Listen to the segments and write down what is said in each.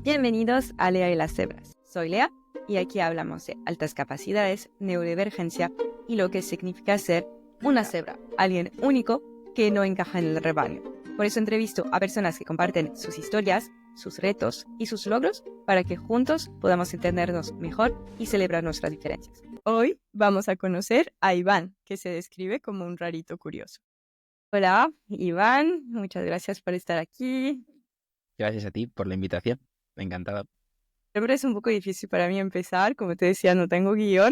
Bienvenidos a Lea y las cebras. Soy Lea y aquí hablamos de altas capacidades, neurodivergencia y lo que significa ser una cebra, alguien único que no encaja en el rebaño. Por eso entrevisto a personas que comparten sus historias, sus retos y sus logros para que juntos podamos entendernos mejor y celebrar nuestras diferencias. Hoy vamos a conocer a Iván, que se describe como un rarito curioso. Hola, Iván, muchas gracias por estar aquí. Gracias a ti por la invitación. Encantado. Siempre es un poco difícil para mí empezar, como te decía, no tengo guión.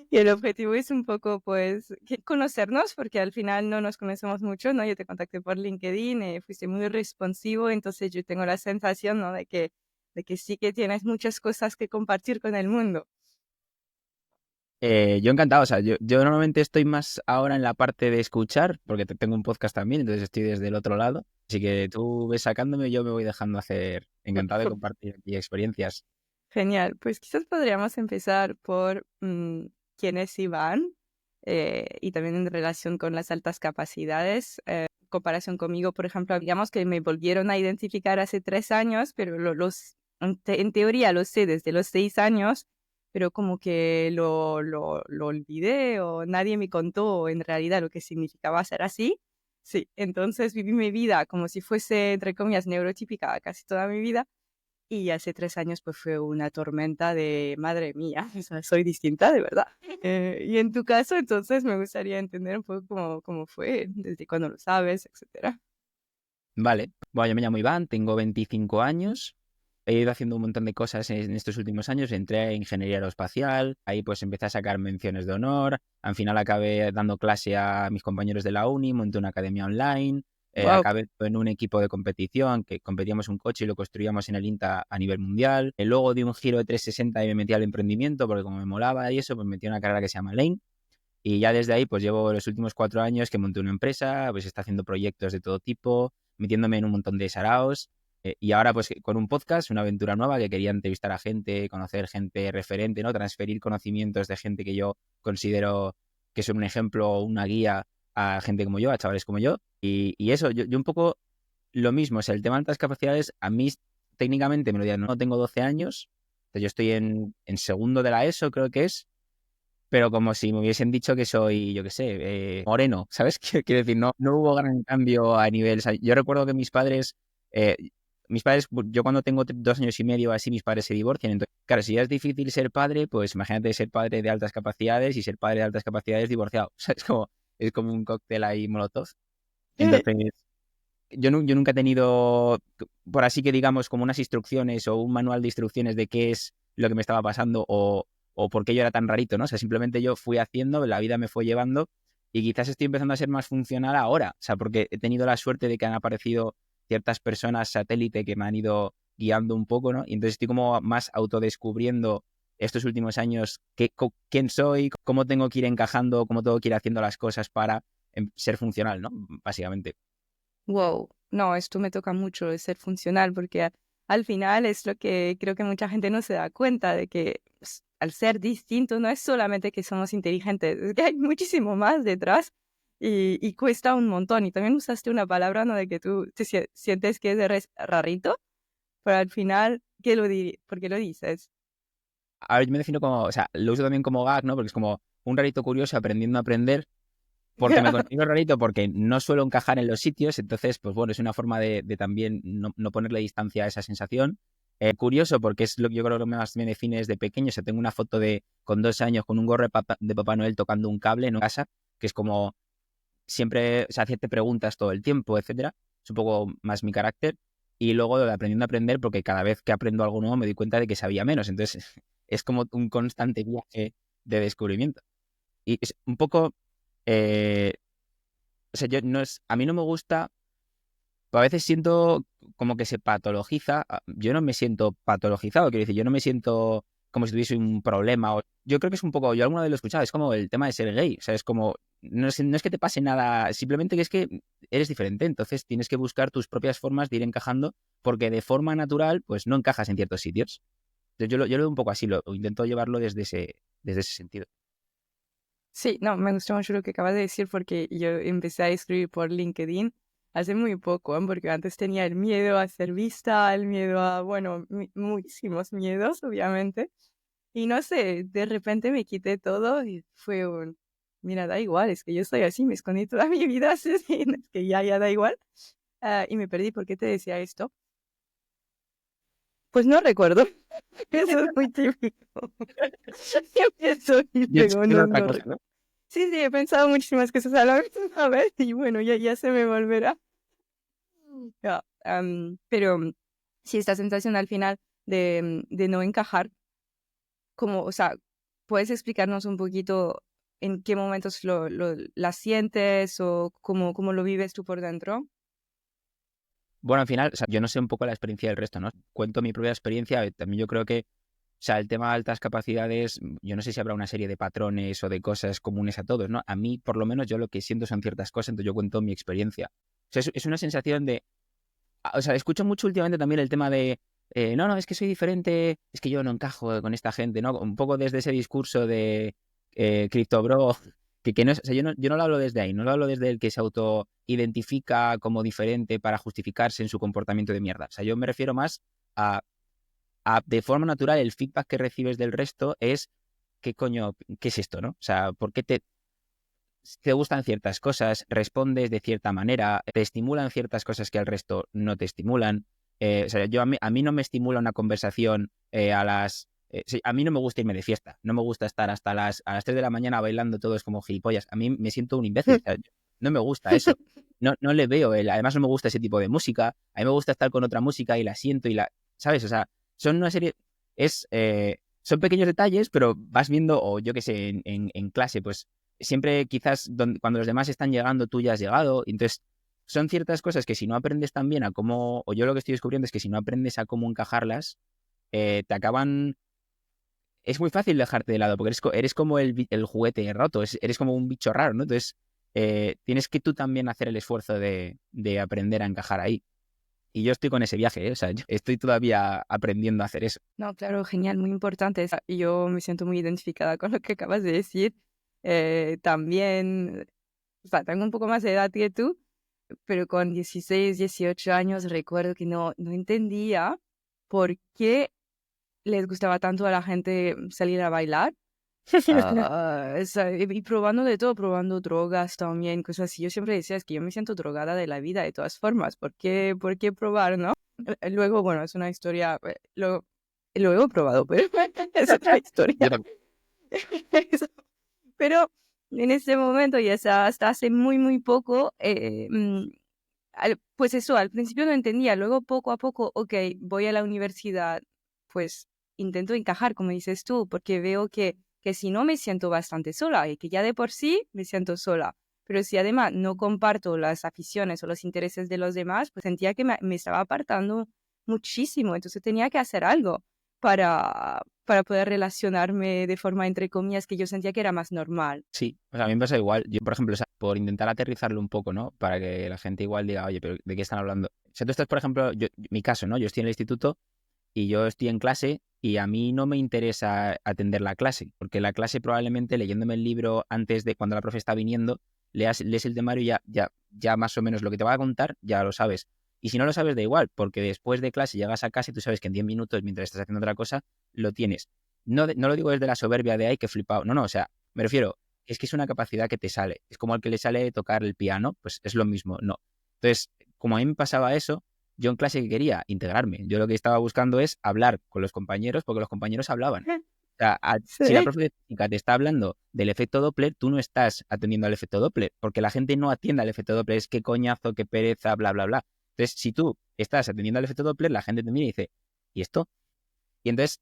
Y el objetivo es un poco, pues, conocernos, porque al final no nos conocemos mucho, ¿no? Yo te contacté por LinkedIn, fuiste muy responsivo, entonces yo tengo la sensación, ¿no? De que sí que tienes muchas cosas que compartir con el mundo. Yo encantado. O sea, yo normalmente estoy más ahora en la parte de escuchar, porque tengo un podcast también, entonces estoy desde el otro lado. Así que tú ves sacándome, yo me voy dejando hacer. Encantado de compartir aquí experiencias. Genial, pues quizás podríamos empezar por quién es Iván y también en relación con las altas capacidades. Comparación conmigo, por ejemplo, digamos que me volvieron a identificar hace 3 años, pero en teoría lo sé desde los 6 años, pero como que lo olvidé o nadie me contó en realidad lo que significaba ser así. Sí, entonces viví mi vida como si fuese, entre comillas, neurotípica casi toda mi vida. Y hace 3 años pues fue una tormenta de madre mía, o sea, soy distinta de verdad. Y en tu caso, entonces me gustaría entender un poco cómo fue, desde cuándo lo sabes, etcétera. Vale. Bueno, yo me llamo Iván, tengo 25 años. He ido haciendo un montón de cosas en estos últimos años. Entré a Ingeniería Aeroespacial, ahí pues empecé a sacar menciones de honor. Al final acabé dando clase a mis compañeros de la uni, monté una academia online. Wow. Acabé en un equipo de competición que competíamos un coche y lo construíamos en el INTA a nivel mundial. Luego di un giro de 360 y me metí al emprendimiento porque como me molaba y eso, pues metí una carrera que se llama Lane. Y ya desde ahí, pues llevo los últimos 4 años que monté una empresa, pues está haciendo proyectos de todo tipo, metiéndome en un montón de saraos. Y ahora, pues con un podcast, una aventura nueva que quería entrevistar a gente, conocer gente referente, ¿no? Transferir conocimientos de gente que yo considero que son un ejemplo o una guía a gente como yo, a chavales como yo. Y eso, yo un poco lo mismo, o sea, el tema de altas capacidades, a mí técnicamente me lo dirán, no tengo 12 años, entonces yo estoy en segundo de la ESO, creo que es, pero como si me hubiesen dicho que soy, yo qué sé, moreno, ¿sabes? Quiero decir, no hubo gran cambio a nivel. O sea, yo recuerdo que eh, yo cuando tengo 2 años y medio así, mis padres se divorcian. Entonces, claro, si ya es difícil ser padre, pues imagínate ser padre de altas capacidades y ser padre de altas capacidades divorciado. O sea, es como un cóctel ahí molotov. Entonces, yo nunca he tenido, por así que digamos, como unas instrucciones o un manual de instrucciones de qué es lo que me estaba pasando o por qué yo era tan rarito, ¿no? O sea, simplemente yo fui haciendo, la vida me fue llevando y quizás estoy empezando a ser más funcional ahora, o sea, porque he tenido la suerte de que han aparecido ciertas personas satélite que me han ido guiando un poco, ¿no? Y entonces estoy como más autodescubriendo estos últimos años quién soy, cómo tengo que ir encajando, cómo tengo que ir haciendo las cosas para ser funcional, ¿no? Básicamente. Wow, no, esto me toca mucho de ser funcional porque al final es lo que creo que mucha gente no se da cuenta de que pues, al ser distinto no es solamente que somos inteligentes, es que hay muchísimo más detrás y cuesta un montón. Y también usaste una palabra, ¿no? De que tú sientes que eres rarito, pero al final, ¿por qué lo dices? A ver, yo me defino como, o sea, lo uso también como gag, ¿no? Porque es como un rarito curioso aprendiendo a aprender, porque me considero rarito porque no suelo encajar en los sitios, entonces, pues bueno, es una forma de también no ponerle distancia a esa sensación. Curioso porque es lo que yo creo que más me define desde pequeño. O sea, tengo una foto con 2 años con un gorro de Papá Noel tocando un cable en casa, que es como siempre, o sea, hacerte preguntas todo el tiempo, etcétera. Es un poco más mi carácter. Y luego de aprendiendo a aprender, porque cada vez que aprendo algo nuevo me doy cuenta de que sabía menos. Entonces, es como un constante viaje de descubrimiento. Y es un poco, eh, o sea, a mí no me gusta, a veces siento como que se patologiza. Yo no me siento patologizado, quiero decir, yo no me siento como si tuviese un problema. Yo creo que es un poco, yo alguna vez lo he escuchado, es como el tema de ser gay. O sea, es como, no es que te pase nada, simplemente que es que eres diferente. Entonces tienes que buscar tus propias formas de ir encajando, porque de forma natural, pues no encajas en ciertos sitios. Entonces yo lo veo un poco así, lo intento llevarlo desde ese sentido. Sí, no, me gustó mucho lo que acabas de decir porque yo empecé a escribir por LinkedIn hace muy poco, porque antes tenía el miedo a ser vista, el miedo a, bueno, muchísimos miedos, obviamente. Y no sé, de repente me quité todo y fue un, mira, da igual, es que yo estoy así, me escondí toda mi vida, así, sí, es que ya da igual. Y me perdí, ¿por qué te decía esto? Pues no recuerdo. Eso es muy típico. Yo pienso y Yo estoy luego en no, otra no cosa, recuerdo. ¿no? Sí, sí, he pensado muchísimas cosas a la vez y bueno, ya se me volverá. Ya, pero sí, esta sensación al final de no encajar, como, o sea, ¿puedes explicarnos un poquito en qué momentos la sientes o cómo lo vives tú por dentro? Bueno, al final, o sea, yo no sé un poco la experiencia del resto, ¿no? Cuento mi propia experiencia. También yo creo que, o sea, el tema de altas capacidades, yo no sé si habrá una serie de patrones o de cosas comunes a todos, ¿no? A mí, por lo menos, yo lo que siento son ciertas cosas, entonces yo cuento mi experiencia. O sea, es una sensación de... O sea, escucho mucho últimamente también el tema de... no, es que soy diferente, es que yo no encajo con esta gente, ¿no? Un poco desde ese discurso de Crypto Bro, que no es... O sea, yo no lo hablo desde ahí, no lo hablo desde el que se autoidentifica como diferente para justificarse en su comportamiento de mierda. O sea, yo me refiero más a de forma natural el feedback que recibes del resto es ¿qué coño, qué es esto, no? O sea, ¿por qué te gustan ciertas cosas, respondes de cierta manera, te estimulan ciertas cosas que al resto no te estimulan? O sea, a mí no me estimula una conversación sí, a mí no me gusta irme de fiesta, no me gusta estar a las 3 de la mañana bailando todos como gilipollas. A mí me siento un imbécil, o sea, no me gusta eso. No le veo, además no me gusta ese tipo de música, a mí me gusta estar con otra música y la siento ¿sabes? O sea, son una serie, son pequeños detalles, pero vas viendo, o yo qué sé, en clase, pues siempre quizás cuando los demás están llegando, tú ya has llegado. Entonces, son ciertas cosas que si no aprendes también a cómo, o yo lo que estoy descubriendo es que si no aprendes a cómo encajarlas, te acaban... Es muy fácil dejarte de lado, porque eres como el juguete roto, eres como un bicho raro, ¿no? Entonces, tienes que tú también hacer el esfuerzo de aprender a encajar ahí. Y yo estoy con ese viaje, ¿eh? O sea, yo estoy todavía aprendiendo a hacer eso. No, claro, genial, muy importante. Yo me siento muy identificada con lo que acabas de decir. También, o sea, tengo un poco más de edad que tú, pero con 16, 18 años recuerdo que no entendía por qué les gustaba tanto a la gente salir a bailar. Y probando de todo, probando drogas también, cosas así. Yo siempre decía, es que yo me siento drogada de la vida de todas formas. Por qué probar, no? Luego, bueno, es una historia, lo he probado, pero es otra Yo historia. también. Eso. Pero en ese momento, y hasta hace muy poco, pues eso, al principio no entendía, luego poco a poco, ok, voy a la universidad, pues intento encajar, como dices tú, porque veo que si no me siento bastante sola y que ya de por sí me siento sola, pero si además no comparto las aficiones o los intereses de los demás, pues sentía que me estaba apartando muchísimo, entonces tenía que hacer algo para poder relacionarme de forma, entre comillas, que yo sentía que era más normal. Sí, o sea, a mí me pasa igual. Yo, por ejemplo, o sea, por intentar aterrizarlo un poco, ¿no? Para que la gente igual diga, oye, pero ¿de qué están hablando? O sea, tú estás, por ejemplo, mi caso, ¿no? Yo estoy en el instituto y yo estoy en clase y a mí no me interesa atender la clase, porque la clase probablemente leyéndome el libro antes de cuando la profe está viniendo, lees el temario y ya más o menos lo que te va a contar, ya lo sabes. Y si no lo sabes, da igual, porque después de clase llegas a casa y tú sabes que en 10 minutos, mientras estás haciendo otra cosa, lo tienes. No lo digo desde la soberbia de, ay, que flipado. No, o sea, me refiero, es que es una capacidad que te sale. Es como al que le sale tocar el piano, pues es lo mismo, no. Entonces, como a mí me pasaba eso, yo en clase que quería integrarme. Yo lo que estaba buscando es hablar con los compañeros porque los compañeros hablaban. O sea, si la Sí. profe de física te está hablando del efecto Doppler, tú no estás atendiendo al efecto Doppler, porque la gente no atiende al efecto Doppler, es que coñazo, qué pereza, bla, bla, bla. Entonces, si tú estás atendiendo al efecto Doppler, la gente te mira y dice, ¿y esto? Y entonces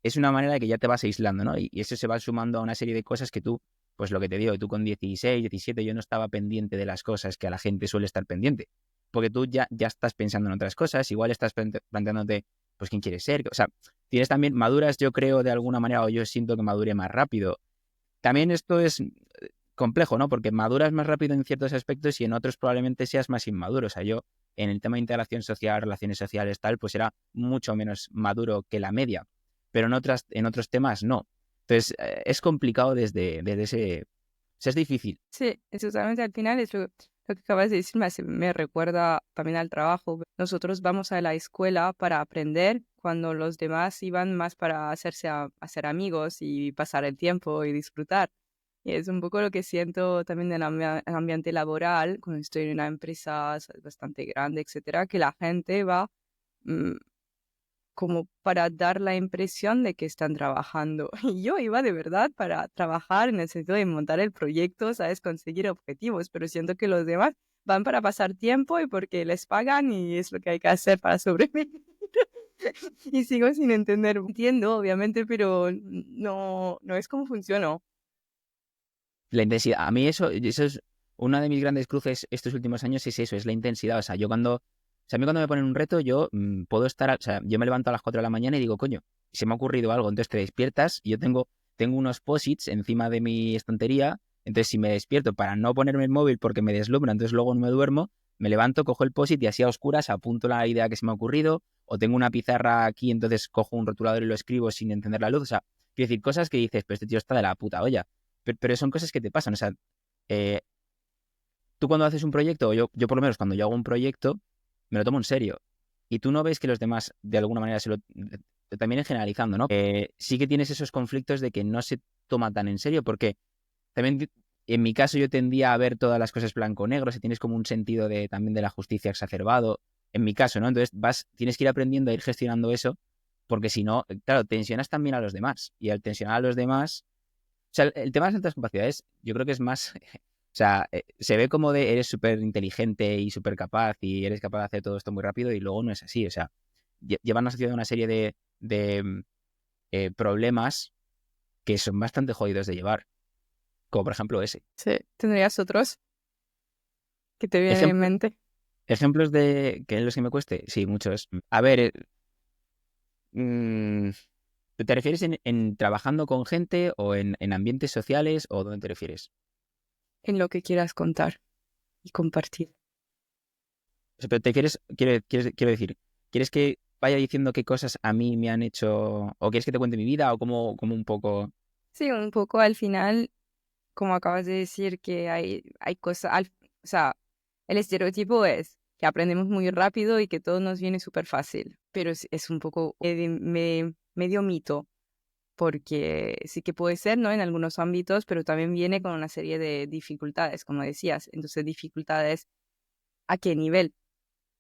es una manera de que ya te vas aislando, ¿no? Y eso se va sumando a una serie de cosas que tú, pues lo que te digo, tú con 16, 17, yo no estaba pendiente de las cosas que a la gente suele estar pendiente. Porque tú ya estás pensando en otras cosas, igual estás planteándote, pues, quién quieres ser. O sea, tienes también maduras, yo creo, de alguna manera, o yo siento que madure más rápido. También esto es complejo, ¿no? Porque maduras más rápido en ciertos aspectos y en otros probablemente seas más inmaduro. O sea, yo en el tema de integración social, relaciones sociales, tal, pues era mucho menos maduro que la media, pero en otros temas no. Entonces, es complicado desde ese... O sea, es difícil. Sí, es totalmente al final es Lo que acabas de decir me recuerda también al trabajo. Nosotros vamos a la escuela para aprender cuando los demás iban más para hacer amigos y pasar el tiempo y disfrutar. Y es un poco lo que siento también en el ambiente laboral, cuando estoy en una empresa bastante grande, etcétera, que la gente va mm, como para dar la impresión de que están trabajando. Y yo iba de verdad para trabajar en el sentido de montar el proyecto, ¿sabes? Conseguir objetivos, pero siento que los demás van para pasar tiempo y porque les pagan y es lo que hay que hacer para sobrevivir. Y sigo sin entender. Entiendo, obviamente, pero no es como funciona. La intensidad. A mí eso es una de mis grandes cruces estos últimos años, es eso, es la intensidad. O sea, a mí cuando me ponen un reto, yo puedo estar, o sea, yo me levanto a las 4 de la mañana y digo, coño, se me ha ocurrido algo. Entonces te despiertas y yo tengo unos posits encima de mi estantería. Entonces si me despierto para no ponerme el móvil porque me deslumbra, entonces luego no me duermo, me levanto, cojo el posit y así a oscuras apunto la idea que se me ha ocurrido, o tengo una pizarra aquí, entonces cojo un rotulador y lo escribo sin encender la luz. O sea, quiero decir, cosas que dices, pero este tío está de la puta olla. Pero son cosas que te pasan. O sea, eh, tú cuando haces un proyecto, o yo por lo menos cuando yo hago un proyecto, me lo tomo en serio. Y tú no ves que los demás de alguna manera también generalizando, ¿no? Sí que tienes esos conflictos de que no se toma tan en serio, porque también en mi caso yo tendía a ver todas las cosas blanco-negro, si tienes como un sentido también de la justicia exacerbado, en mi caso, ¿no? Entonces tienes que ir aprendiendo a ir gestionando eso, porque si no, claro, tensionas también a los demás. Y al tensionar a los demás, o sea, el tema de las altas capacidades, yo creo que es más. O sea, se ve como de eres súper inteligente y súper capaz y eres capaz de hacer todo esto muy rápido y luego no es así. O sea, llevan asociado una serie de problemas que son bastante jodidos de llevar, como por ejemplo ese. Sí, ¿tendrías otros que te vienen en Ejemplo- mente? ejemplos de que en los que me cueste, sí, muchos. A ver, mm, ¿te refieres en trabajando con gente o en ambientes sociales o dónde te refieres? En lo que quieras contar y compartir. O sea, pero te quiero decir, ¿quieres que vaya diciendo qué cosas a mí me han hecho, o quieres que te cuente mi vida, o como un poco? Sí, un poco al final, como acabas de decir, que hay cosas, o sea, el estereotipo es que aprendemos muy rápido y que todo nos viene súper fácil, pero es un poco medio mito, porque sí que puede ser, ¿no? En algunos ámbitos, pero también viene con una serie de dificultades, como decías. Entonces, dificultades, ¿a qué nivel?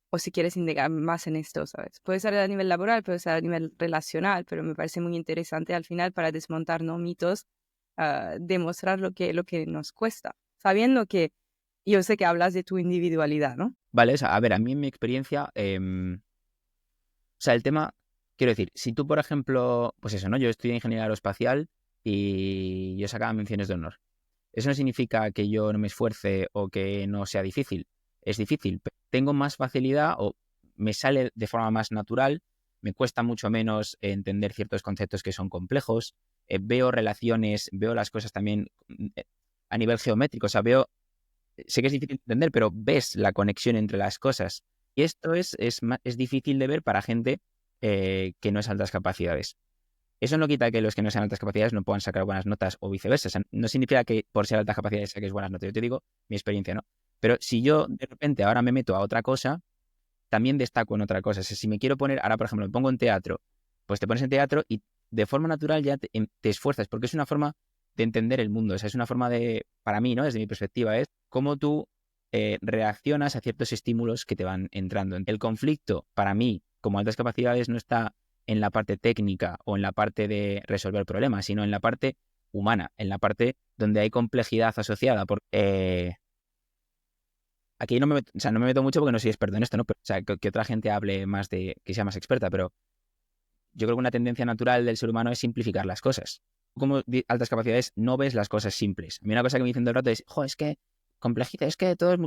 O si quieres indagar más en esto, ¿sabes? Puede ser a nivel laboral, puede ser a nivel relacional, pero me parece muy interesante al final para desmontar, ¿no? Mitos, demostrar lo que nos cuesta, sabiendo que yo sé que hablas de tu individualidad, ¿no? Vale, o sea, a ver, a mí en mi experiencia, o sea, el tema, quiero decir, si tú, por ejemplo, pues eso, ¿no? Yo estudié ingeniería aeroespacial y yo sacaba menciones de honor. Eso no significa que yo no me esfuerce o que no sea difícil. Es difícil. Tengo más facilidad o me sale de forma más natural, me cuesta mucho menos entender ciertos conceptos que son complejos, veo relaciones, veo las cosas también a nivel geométrico, o sea, sé que es difícil de entender, pero ves la conexión entre las cosas. Y esto es difícil de ver para gente que no es altas capacidades. Eso no quita que los que no sean altas capacidades no puedan sacar buenas notas o viceversa. O sea, no significa que por ser altas capacidades saques buenas notas. Yo te digo mi experiencia, ¿no? Pero si yo de repente ahora me meto a otra cosa, también destaco en otra cosa. O sea, si me quiero poner, ahora por ejemplo, me pongo en teatro, pues te pones en teatro y de forma natural ya te esfuerzas, porque es una forma de entender el mundo. O sea, es una forma para mí, ¿no? Desde mi perspectiva, es cómo tú reaccionas a ciertos estímulos que te van entrando. El conflicto, para mí, como altas capacidades, no está en la parte técnica o en la parte de resolver problemas, sino en la parte humana, en la parte donde hay complejidad asociada. Aquí no me meto mucho porque no soy experto en esto, ¿no? Pero, o sea, que otra gente hable más que sea más experta, pero yo creo que una tendencia natural del ser humano es simplificar las cosas. Como altas capacidades no ves las cosas simples. A mí una cosa que me dicen todo el rato es, jo, es que complejita, es que todo es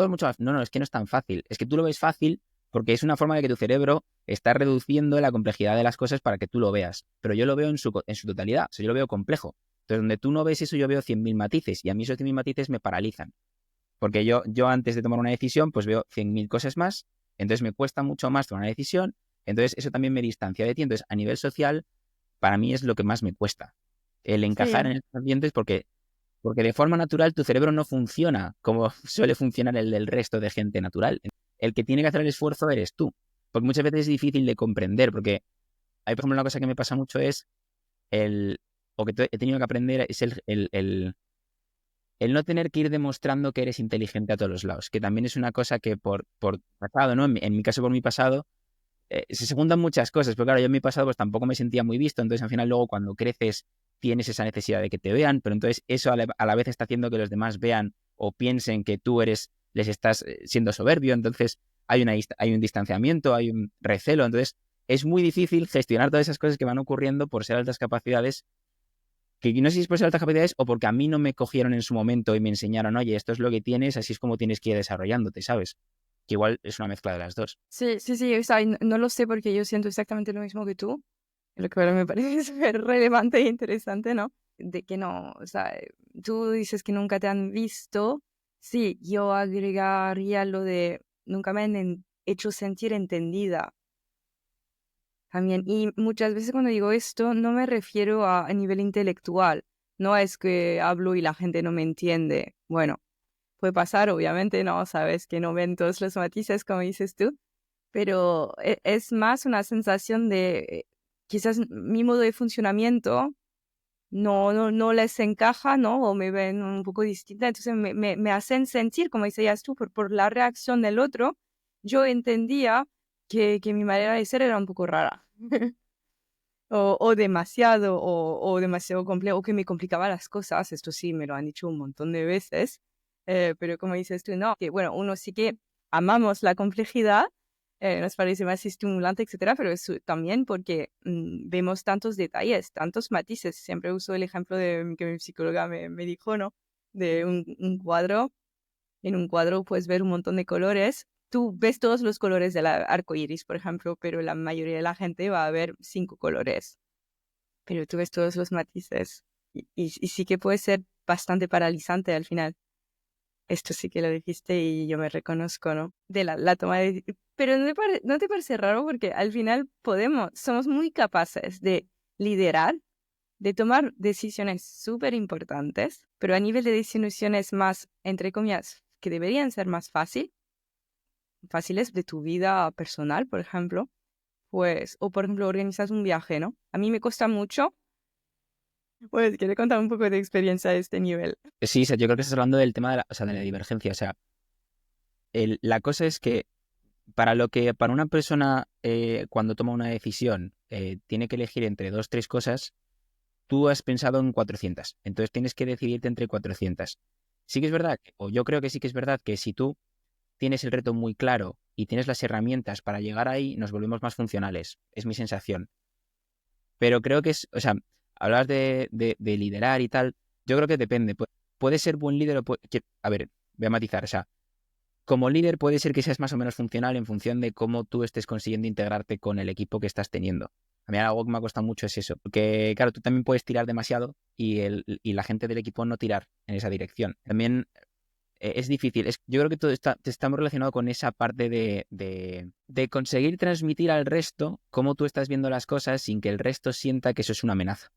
mucho más. No, es que no es tan fácil. Es que tú lo ves fácil porque es una forma de que tu cerebro está reduciendo la complejidad de las cosas para que tú lo veas. Pero yo lo veo en su totalidad. O sea, yo lo veo complejo. Entonces, donde tú no ves eso, yo veo 100.000 matices y a mí esos 100.000 matices me paralizan. Porque yo antes de tomar una decisión, pues veo 100.000 cosas más, entonces me cuesta mucho más tomar una decisión, entonces eso también me distancia de ti. Entonces, a nivel social, para mí es lo que más me cuesta, el encajar Sí, en estos ambientes, porque Porque de forma natural tu cerebro no funciona como suele funcionar el del resto de gente natural. El que tiene que hacer el esfuerzo eres tú. Porque muchas veces es difícil de comprender, porque hay, por ejemplo, una cosa que me pasa mucho es o que he tenido que aprender es el no tener que ir demostrando que eres inteligente a todos los lados, que también es una cosa que por pasado, ¿no? En mi caso, por mi pasado, se juntan muchas cosas, pero claro, yo en mi pasado pues tampoco me sentía muy visto, entonces al final luego cuando creces tienes esa necesidad de que te vean, pero entonces eso a la vez está haciendo que los demás vean o piensen que tú les estás siendo soberbio, entonces hay un distanciamiento, hay un recelo, entonces es muy difícil gestionar todas esas cosas que van ocurriendo por ser altas capacidades, que no sé si es por ser altas capacidades o porque a mí no me cogieron en su momento y me enseñaron, oye, esto es lo que tienes, así es como tienes que ir desarrollándote, ¿sabes? Que igual es una mezcla de las dos. Sí, sí, sí, o sea, no lo sé porque yo siento exactamente lo mismo que tú, lo que ahora me parece súper relevante e interesante, ¿no? De que no, o sea, tú dices que nunca te han visto, sí, yo agregaría lo de nunca me han hecho sentir entendida también. Y muchas veces cuando digo esto, no me refiero a nivel intelectual, no es que hablo y la gente no me entiende. Bueno, puede pasar, obviamente, ¿no? Sabes que no ven todos los matices, como dices tú, pero es más una sensación de quizás mi modo de funcionamiento no les encaja, ¿no? O me ven un poco distinta, entonces me hacen sentir, como decías tú, por la reacción del otro, yo entendía que mi manera de ser era un poco rara. O demasiado complejo, o que me complicaba las cosas, esto sí, me lo han dicho un montón de veces, pero como dices tú, no, que bueno, uno sí que amamos la complejidad, nos parece más estimulante, etcétera, pero es también porque vemos tantos detalles, tantos matices. Siempre uso el ejemplo de que mi psicóloga me dijo, ¿no? De un cuadro. En un cuadro puedes ver un montón de colores. Tú ves todos los colores del arco iris, por ejemplo, pero la mayoría de la gente va a ver 5 colores. Pero tú ves todos los matices. Y sí que puede ser bastante paralizante al final. Esto sí que lo dijiste y yo me reconozco, ¿no? De la toma de... Pero ¿no te parece raro? Porque al final somos muy capaces de liderar, de tomar decisiones súper importantes, pero a nivel de decisiones más, entre comillas, que deberían ser más fáciles de tu vida personal, por ejemplo, pues, o por ejemplo, organizas un viaje, ¿no? A mí me cuesta mucho, pues, quiero contar un poco de experiencia a este nivel. Sí, o sea, yo creo que estás hablando del tema de o sea, de la divergencia. O sea, la cosa es que para una persona cuando toma una decisión tiene que elegir entre dos, tres cosas, tú has pensado en 400. Entonces tienes que decidirte entre 400. Sí que es verdad, o yo creo que sí que es verdad que si tú tienes el reto muy claro y tienes las herramientas para llegar ahí, nos volvemos más funcionales. Es mi sensación. Pero creo que es, o sea, hablas de liderar y tal, yo creo que depende. Puede ser buen líder o a ver, voy a matizar, o sea, como líder puede ser que seas más o menos funcional en función de cómo tú estés consiguiendo integrarte con el equipo que estás teniendo. A mí algo que me ha costado mucho es eso, porque claro, tú también puedes tirar demasiado y la gente del equipo no tirar en esa dirección. También es difícil. Yo creo que estamos relacionado con esa parte de conseguir transmitir al resto cómo tú estás viendo las cosas sin que el resto sienta que eso es una amenaza.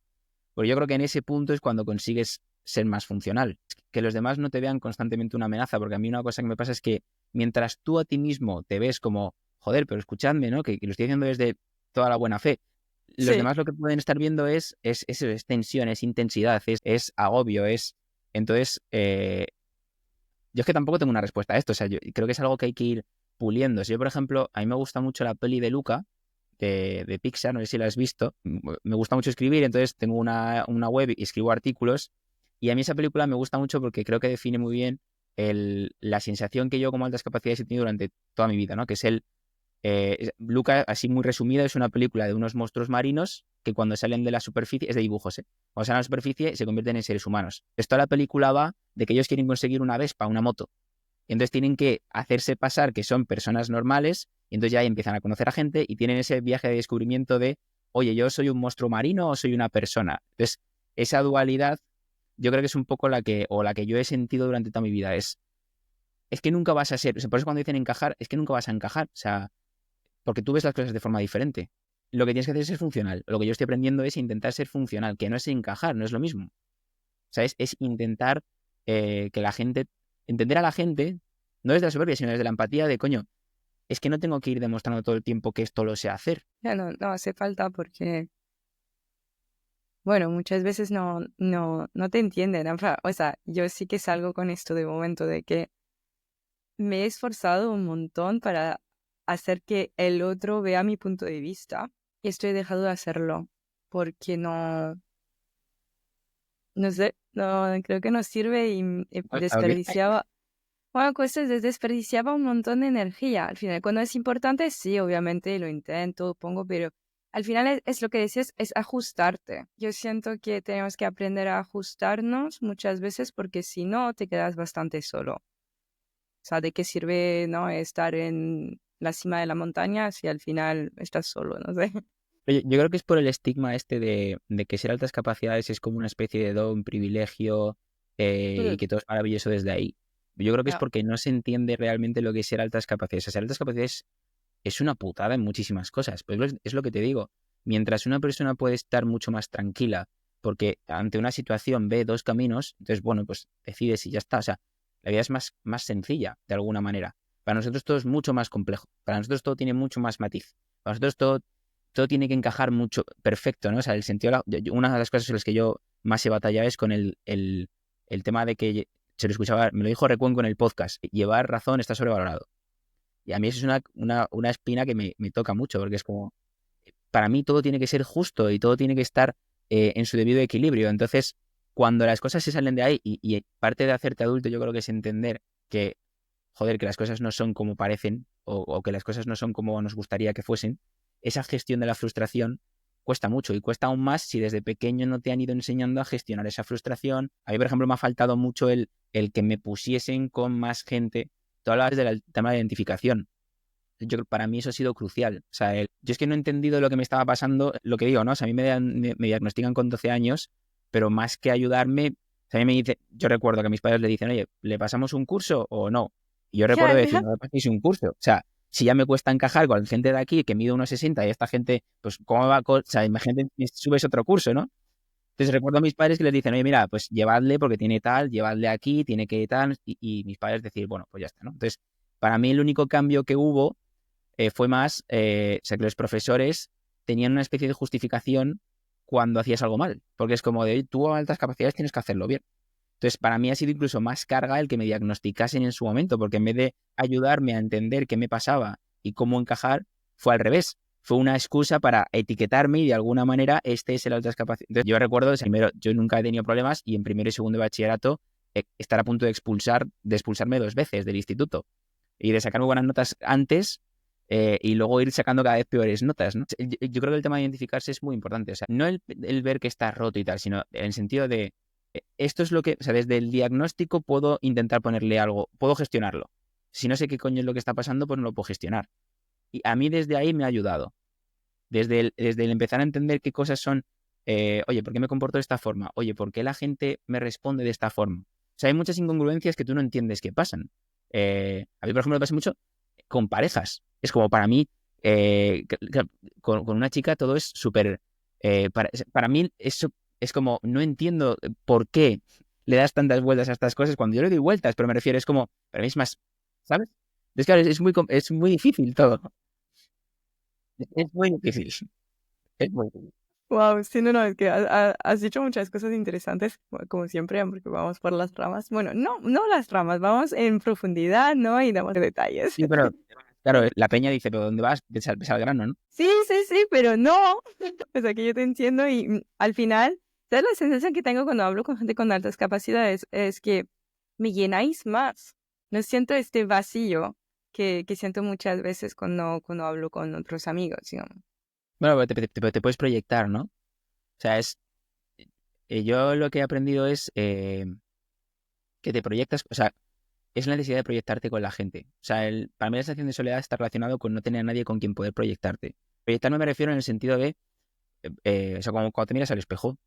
Porque yo creo que en ese punto es cuando consigues ser más funcional. Que los demás no te vean constantemente una amenaza, porque a mí una cosa que me pasa es que mientras tú a ti mismo te ves como, joder, pero escuchadme, ¿no? Que lo estoy haciendo desde toda la buena fe. Los Sí, demás lo que pueden estar viendo es tensión, es intensidad, es agobio, es... Entonces, yo es que tampoco tengo una respuesta a esto. O sea, yo creo que es algo que hay que ir puliendo. Si yo, por ejemplo, a mí me gusta mucho la peli de Luca, de Pixar, no sé si la has visto. Me gusta mucho escribir, entonces tengo una web y escribo artículos. Y a mí esa película me gusta mucho porque creo que define muy bien la sensación que yo como altas capacidades he tenido durante toda mi vida, ¿no? Que es Luca, así muy resumida, es una película de unos monstruos marinos que cuando salen de la superficie, es de dibujos, ¿eh? Cuando salen a la superficie se convierten en seres humanos. Esto la película va de que ellos quieren conseguir una Vespa, una moto. Y entonces tienen que hacerse pasar que son personas normales y entonces ya ahí empiezan a conocer a gente y tienen ese viaje de descubrimiento de, oye, ¿yo soy un monstruo marino o soy una persona? Entonces, esa dualidad yo creo que es un poco la que yo he sentido durante toda mi vida. Es que nunca vas a ser, o sea, por eso cuando dicen encajar, es que nunca vas a encajar. O sea, porque tú ves las cosas de forma diferente. Lo que tienes que hacer es ser funcional. Lo que yo estoy aprendiendo es intentar ser funcional, que no es encajar, no es lo mismo. sea, es intentar que la gente, entender a la gente, no desde la soberbia, sino desde la empatía de, coño, es que no tengo que ir demostrando todo el tiempo que esto lo sé hacer. Ya no hace falta porque, bueno, muchas veces no te entienden. O sea, yo sí que salgo con esto de momento de que me he esforzado un montón para hacer que el otro vea mi punto de vista y estoy dejando de hacerlo porque no sé, no creo que no sirve y ¿Qué? desperdiciaba. Bueno, cosas desperdiciaba un montón de energía. Al final, cuando es importante, sí, obviamente lo intento, pongo, pero al final es lo que decías, es ajustarte. Yo siento que tenemos que aprender a ajustarnos muchas veces porque si no, te quedas bastante solo. O sea, ¿de qué sirve, no, estar en la cima de la montaña si al final estás solo? No sé. Yo creo que es por el estigma este de que ser altas capacidades es como una especie de don, privilegio, y que todo es maravilloso desde ahí. Yo creo que es Ya. porque no se entiende realmente lo que es ser altas capacidades. O sea, ser altas capacidades es una putada en muchísimas cosas. Pero es lo que te digo. Mientras una persona puede estar mucho más tranquila porque ante una situación ve dos caminos, entonces, bueno, pues decides y ya está. O sea, la vida es más sencilla, de alguna manera. Para nosotros todo es mucho más complejo. Para nosotros todo tiene mucho más matiz. Para nosotros todo tiene que encajar mucho, perfecto, ¿no? O sea, el sentido, una de las cosas en las que yo más he batallado es con el tema de que se lo escuchaba, me lo dijo Recuenco en el podcast, llevar razón está sobrevalorado. Y a mí eso es una espina que me toca mucho, porque es como, para mí todo tiene que ser justo y todo tiene que estar en su debido equilibrio. Entonces, cuando las cosas se salen de ahí y parte de hacerte adulto yo creo que es entender que, joder, que las cosas no son como parecen o que las cosas no son como nos gustaría que fuesen, esa gestión de la frustración cuesta mucho y cuesta aún más si desde pequeño no te han ido enseñando a gestionar esa frustración. A mí, por ejemplo, me ha faltado mucho el que me pusiesen con más gente. Tú hablabas del tema de la identificación. Para mí eso ha sido crucial. O sea, yo es que no he entendido lo que me estaba pasando, lo que digo, ¿no? O sea, a mí me diagnostican con 12 años, pero más que ayudarme, o sea, a mí me dice, yo recuerdo que mis padres le dicen, oye, ¿le pasamos un curso o no? Y yo recuerdo decir, no le paséis un curso. O sea, si ya me cuesta encajar con gente de aquí que mide 1,60 y esta gente, pues, ¿cómo va? O sea, imagínate, subes otro curso, ¿no? Entonces recuerdo a mis padres que les dicen, oye, mira, pues llevadle porque tiene tal, llevadle aquí, tiene que tal, y mis padres decir, bueno, pues ya está, ¿no? Entonces, para mí el único cambio que hubo fue más, o sea, que los profesores tenían una especie de justificación cuando hacías algo mal, porque es como de, tú a altas capacidades tienes que hacerlo bien. Entonces, para mí ha sido incluso más carga el que me diagnosticasen en su momento, porque en vez de ayudarme a entender qué me pasaba y cómo encajar, fue al revés. Fue una excusa para etiquetarme y de alguna manera este es el altas capacidades. Entonces, yo recuerdo, primero, yo nunca he tenido problemas y en primero y segundo de bachillerato estar a punto de expulsarme 2 veces del instituto y de sacar muy buenas notas antes y luego ir sacando cada vez peores notas, ¿no? Yo creo que el tema de identificarse es muy importante. O sea, no el ver que está roto y tal, sino en el sentido de esto es lo que, o sea, desde el diagnóstico puedo intentar ponerle algo, puedo gestionarlo. Si no sé qué coño es lo que está pasando, pues no lo puedo gestionar. Y a mí desde ahí me ha ayudado. Desde el empezar a entender qué cosas son, oye, ¿por qué me comporto de esta forma? Oye, ¿por qué la gente me responde de esta forma? O sea, hay muchas incongruencias que tú no entiendes que pasan. A mí, por ejemplo, me pasa mucho con parejas. Es como para mí, con una chica todo es súper... para mí eso es como, no entiendo por qué le das tantas vueltas a estas cosas cuando yo le doy vueltas, pero me refiero, es como, para mí es más, ¿sabes? Es que es muy difícil todo. Es muy difícil. Es muy difícil. Wow, sí, no, es que has dicho muchas cosas interesantes, como siempre, porque vamos por las ramas. Bueno, no las ramas, vamos en profundidad, ¿no? Y damos detalles. Sí, pero claro, la peña dice, pero ¿dónde vas? Ves al grano, ¿no? Sí, sí, sí, pero no. O sea, que yo te entiendo y al final, ¿sabes la sensación que tengo cuando hablo con gente con altas capacidades? Es que me llenáis más. No siento este vacío que siento muchas veces cuando hablo con otros amigos, digamos. Bueno, pero te puedes proyectar, ¿no? O sea, yo lo que he aprendido es que te proyectas, o sea, es la necesidad de proyectarte con la gente. O sea, para mí la sensación de soledad está relacionado con no tener a nadie con quien poder proyectarte. Proyectarme me refiero en el sentido de, o sea, cuando te miras al espejo. O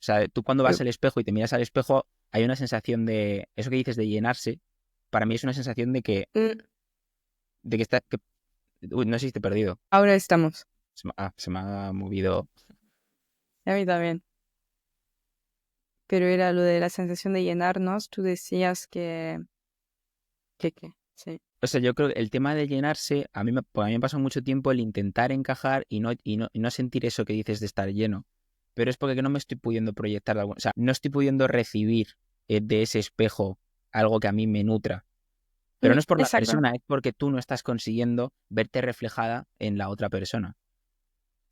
sea, tú cuando vas al espejo y te miras al espejo, hay una sensación de, eso que dices de llenarse, para mí es una sensación Mm, de que está, uy, no sé si te he perdido. Ahora estamos. Se me ha movido. A mí también. pero era lo de la sensación de llenarnos. Tú decías que... ¿Qué? Sí. O sea, yo creo que el tema de llenarse, pues a mí me pasó mucho tiempo el intentar encajar y no sentir eso que dices de estar lleno. Pero es porque no me estoy pudiendo proyectar, o sea, no estoy pudiendo recibir de ese espejo algo que a mí me nutra. Pero no es por la Exacto. persona, es porque tú no estás consiguiendo verte reflejada en la otra persona.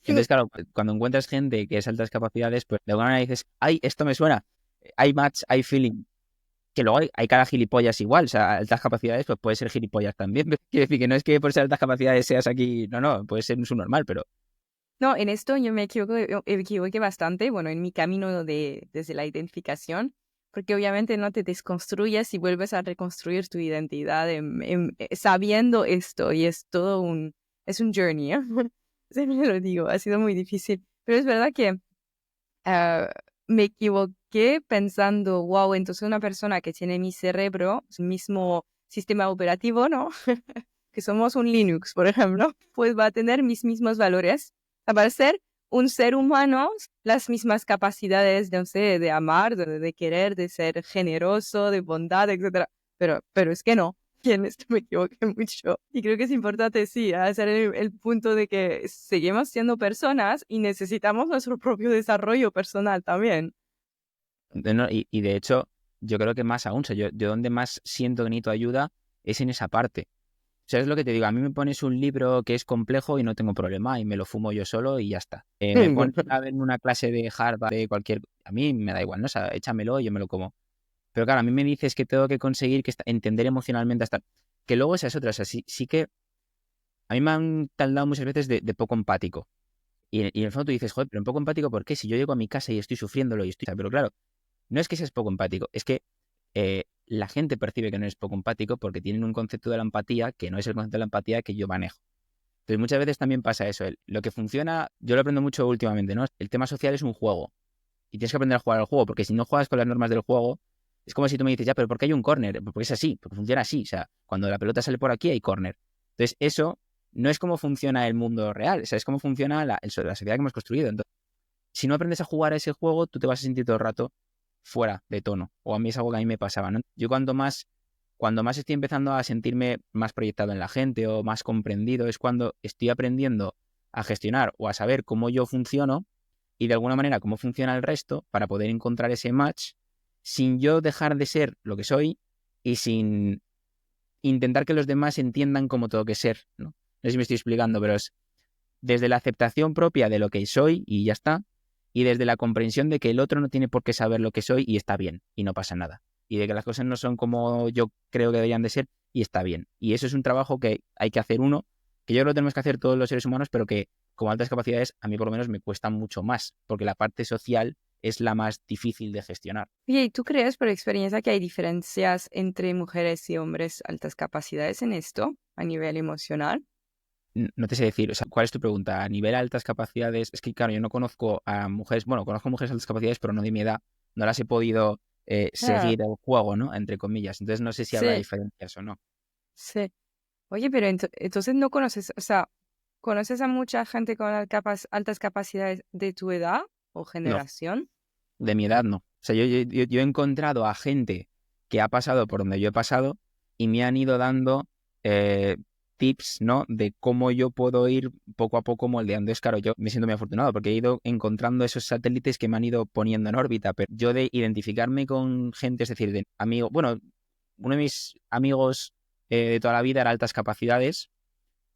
Sí. Entonces, claro, cuando encuentras gente que es altas capacidades, pues de alguna manera dices, ay, esto me suena, hay match, hay feeling. Que luego hay cada gilipollas igual, o sea, altas capacidades, pues puede ser gilipollas también. Quiero decir que no es que por ser altas capacidades seas aquí, no, puede ser un subnormal, pero No, en esto yo me equivoqué bastante, bueno, en mi camino desde la identificación, porque obviamente no te desconstruyes y vuelves a reconstruir tu identidad sabiendo esto, y es todo es un journey, ¿eh? Siempre lo digo, ha sido muy difícil, pero es verdad que ah, me equivoqué pensando, wow, entonces una persona que tiene mi cerebro, el mismo sistema operativo, ¿no? Que somos un Linux, por ejemplo, pues va a tener mis mismos valores. Va a ser un ser humano, las mismas capacidades de, no sé, de amar, de querer, de ser generoso, de bondad, etcétera. Pero es que no. Y en esto me equivoqué mucho. Y creo que es importante, sí, hacer el punto de que seguimos siendo personas y necesitamos nuestro propio desarrollo personal también. y de hecho, yo creo que más aún, o sea, yo donde más siento que necesito ayuda es en esa parte. O sea, es lo que te digo, a mí me pones un libro que es complejo y no tengo problema y me lo fumo yo solo y ya está. Me pones a ver una clase de Harvard, de cualquier... A mí me da igual, ¿no? O sea, échamelo y yo me lo como. Pero claro, a mí me dices que tengo que conseguir entender emocionalmente hasta... Que luego esa es otra, o sea, sí que... A mí me han tildado muchas veces de poco empático. Y en el fondo tú dices, joder, pero un poco empático, ¿por qué? Si yo llego a mi casa y estoy sufriéndolo y estoy... Pero claro, no es que seas poco empático, es que la gente percibe que no eres poco empático porque tienen un concepto de la empatía que no es el concepto de la empatía que yo manejo. Entonces muchas veces también pasa eso. Lo que funciona, yo lo aprendo mucho últimamente, ¿no? El tema social es un juego y tienes que aprender a jugar al juego porque si no juegas con las normas del juego, es como si tú me dices, ya, pero ¿por qué hay un córner? Porque es así, porque funciona así. O sea, cuando la pelota sale por aquí hay córner. Entonces eso no es cómo funciona el mundo real, o sea, es cómo funciona la sociedad que hemos construido. Entonces, si no aprendes a jugar a ese juego, tú te vas a sentir todo el rato fuera de tono. O a mí es algo que a mí me pasaba, ¿no? Yo cuando más estoy empezando a sentirme más proyectado en la gente o más comprendido es cuando estoy aprendiendo a gestionar o a saber cómo yo funciono y de alguna manera cómo funciona el resto para poder encontrar ese match sin yo dejar de ser lo que soy y sin intentar que los demás entiendan cómo tengo que ser, ¿no? No sé si me estoy explicando, pero es desde la aceptación propia de lo que soy y ya está, y desde la comprensión de que el otro no tiene por qué saber lo que soy y está bien, y no pasa nada. Y de que las cosas no son como yo creo que deberían de ser y está bien. Y eso es un trabajo que hay que hacer uno, que yo creo que tenemos que hacer todos los seres humanos, pero que como altas capacidades a mí por lo menos me cuesta mucho más, porque la parte social es la más difícil de gestionar. Oye, ¿y tú crees por experiencia que hay diferencias entre mujeres y hombres altas capacidades en esto a nivel emocional? No te sé decir, o sea, ¿cuál es tu pregunta? A nivel altas capacidades, es que claro, yo no conozco a mujeres, bueno, conozco mujeres altas capacidades, pero no de mi edad, no las he podido Ah, seguir el juego, ¿no? Entre comillas, entonces no sé si habrá sí, diferencias o no. sí. Oye, pero entonces no conoces, o sea, ¿conoces a mucha gente con altas capacidades de tu edad o No, generación? de mi edad no. O sea, yo he encontrado a gente que ha pasado por donde yo he pasado y me han ido dando eh, tips, ¿no? De cómo yo puedo ir poco a poco moldeando. Es claro, yo me siento muy afortunado porque he ido encontrando esos satélites que me han ido poniendo en órbita, pero yo de identificarme con gente, es decir, de amigos, bueno, uno de mis amigos de toda la vida era altas capacidades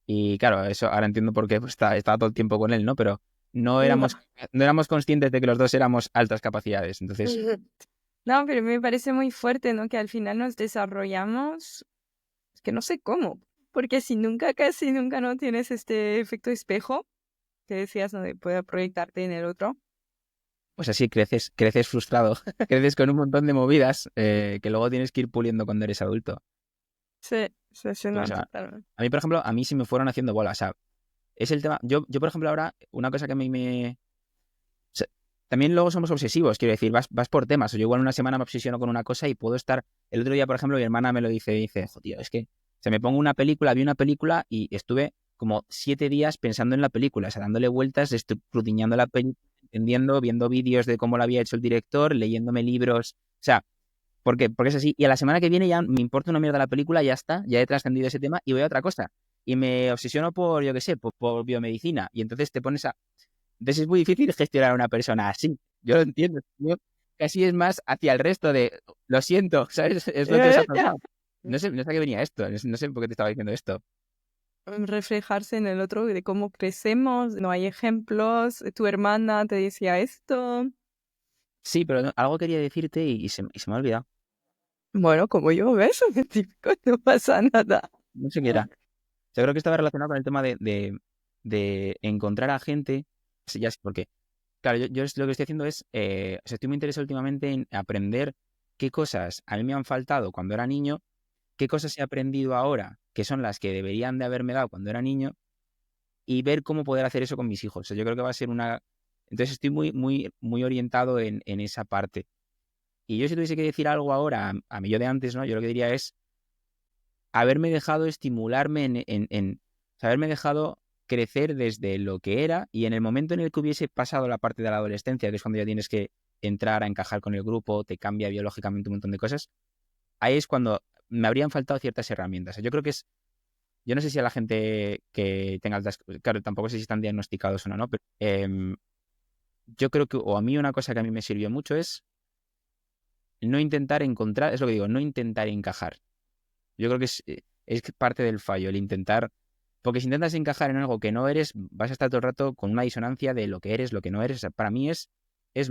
y claro, eso ahora entiendo por qué pues, estaba todo el tiempo con él, ¿no? Pero no éramos, no éramos conscientes de que los dos éramos altas capacidades. Entonces, No, pero me parece muy fuerte, ¿no? Que al final nos desarrollamos, es que no sé cómo, porque si nunca, casi nunca no tienes este efecto espejo que decías, ¿no? De poder proyectarte en el otro. pues así creces frustrado, creces con un montón de movidas que luego tienes que ir puliendo cuando eres adulto. Sí, sí, sí, O no, sea, totalmente. a mí, por ejemplo, a mí sí me fueron haciendo bolas. O sea, es el tema. Yo, por ejemplo, ahora, una cosa que a mí me. O sea, también luego somos obsesivos, quiero decir, vas por temas. O yo igual una semana me obsesiono con una cosa y puedo estar. El otro día, por ejemplo, mi hermana me lo dice, jo, tío, es que se me pongo una película, vi una película y estuve como 7 días pensando en la película, o sea, dándole vueltas, escudriñando la película. entendiendo, viendo vídeos de cómo lo había hecho el director, leyéndome libros. O sea, ¿por qué? Porque es así. Y a la semana que viene ya me importa una mierda la película, ya está, ya he trascendido ese tema y voy a otra cosa. Y me obsesiono por, yo qué sé, por biomedicina. Y entonces te pones a... Entonces es muy difícil gestionar a una persona así. Yo lo entiendo. Yo casi es más hacia el resto de, lo siento, ¿sabes? Es lo que os ha pasado. No sé a qué venía esto, no sé por qué te estaba diciendo esto. Reflejarse en el otro de cómo crecemos, no hay ejemplos, tu hermana te decía esto. Sí, pero algo quería decirte y se me ha olvidado. Bueno, como yo, ¿ves? Típico, no pasa nada. No sé qué era. Yo creo que estaba relacionado con el tema de encontrar a gente. Sí, ya sé por qué. Claro, yo lo que estoy haciendo es, o sea, estoy muy interesado últimamente en aprender qué cosas a mí me han faltado cuando era niño, qué cosas he aprendido ahora, que son las que deberían de haberme dado cuando era niño, y ver cómo poder hacer eso con mis hijos. O sea, yo creo que va a ser una... Entonces estoy muy orientado en esa parte. Y yo si tuviese que decir algo ahora a mí yo de antes, ¿no? Yo lo que diría es haberme dejado estimularme o sea, haberme dejado crecer desde lo que era y en el momento en el que hubiese pasado la parte de la adolescencia, que es cuando ya tienes que entrar a encajar con el grupo, te cambia biológicamente un montón de cosas, ahí es cuando me habrían faltado ciertas herramientas. Yo creo que es, yo no sé si a la gente que tenga altas, claro, tampoco sé si están diagnosticados o no, pero yo creo que, o a mí una cosa que a mí me sirvió mucho es no intentar encontrar, es lo que digo, no intentar encajar. Yo creo que es parte del fallo, el intentar, porque si intentas encajar en algo que no eres, vas a estar todo el rato con una disonancia de lo que eres, lo que no eres. O sea, para mí es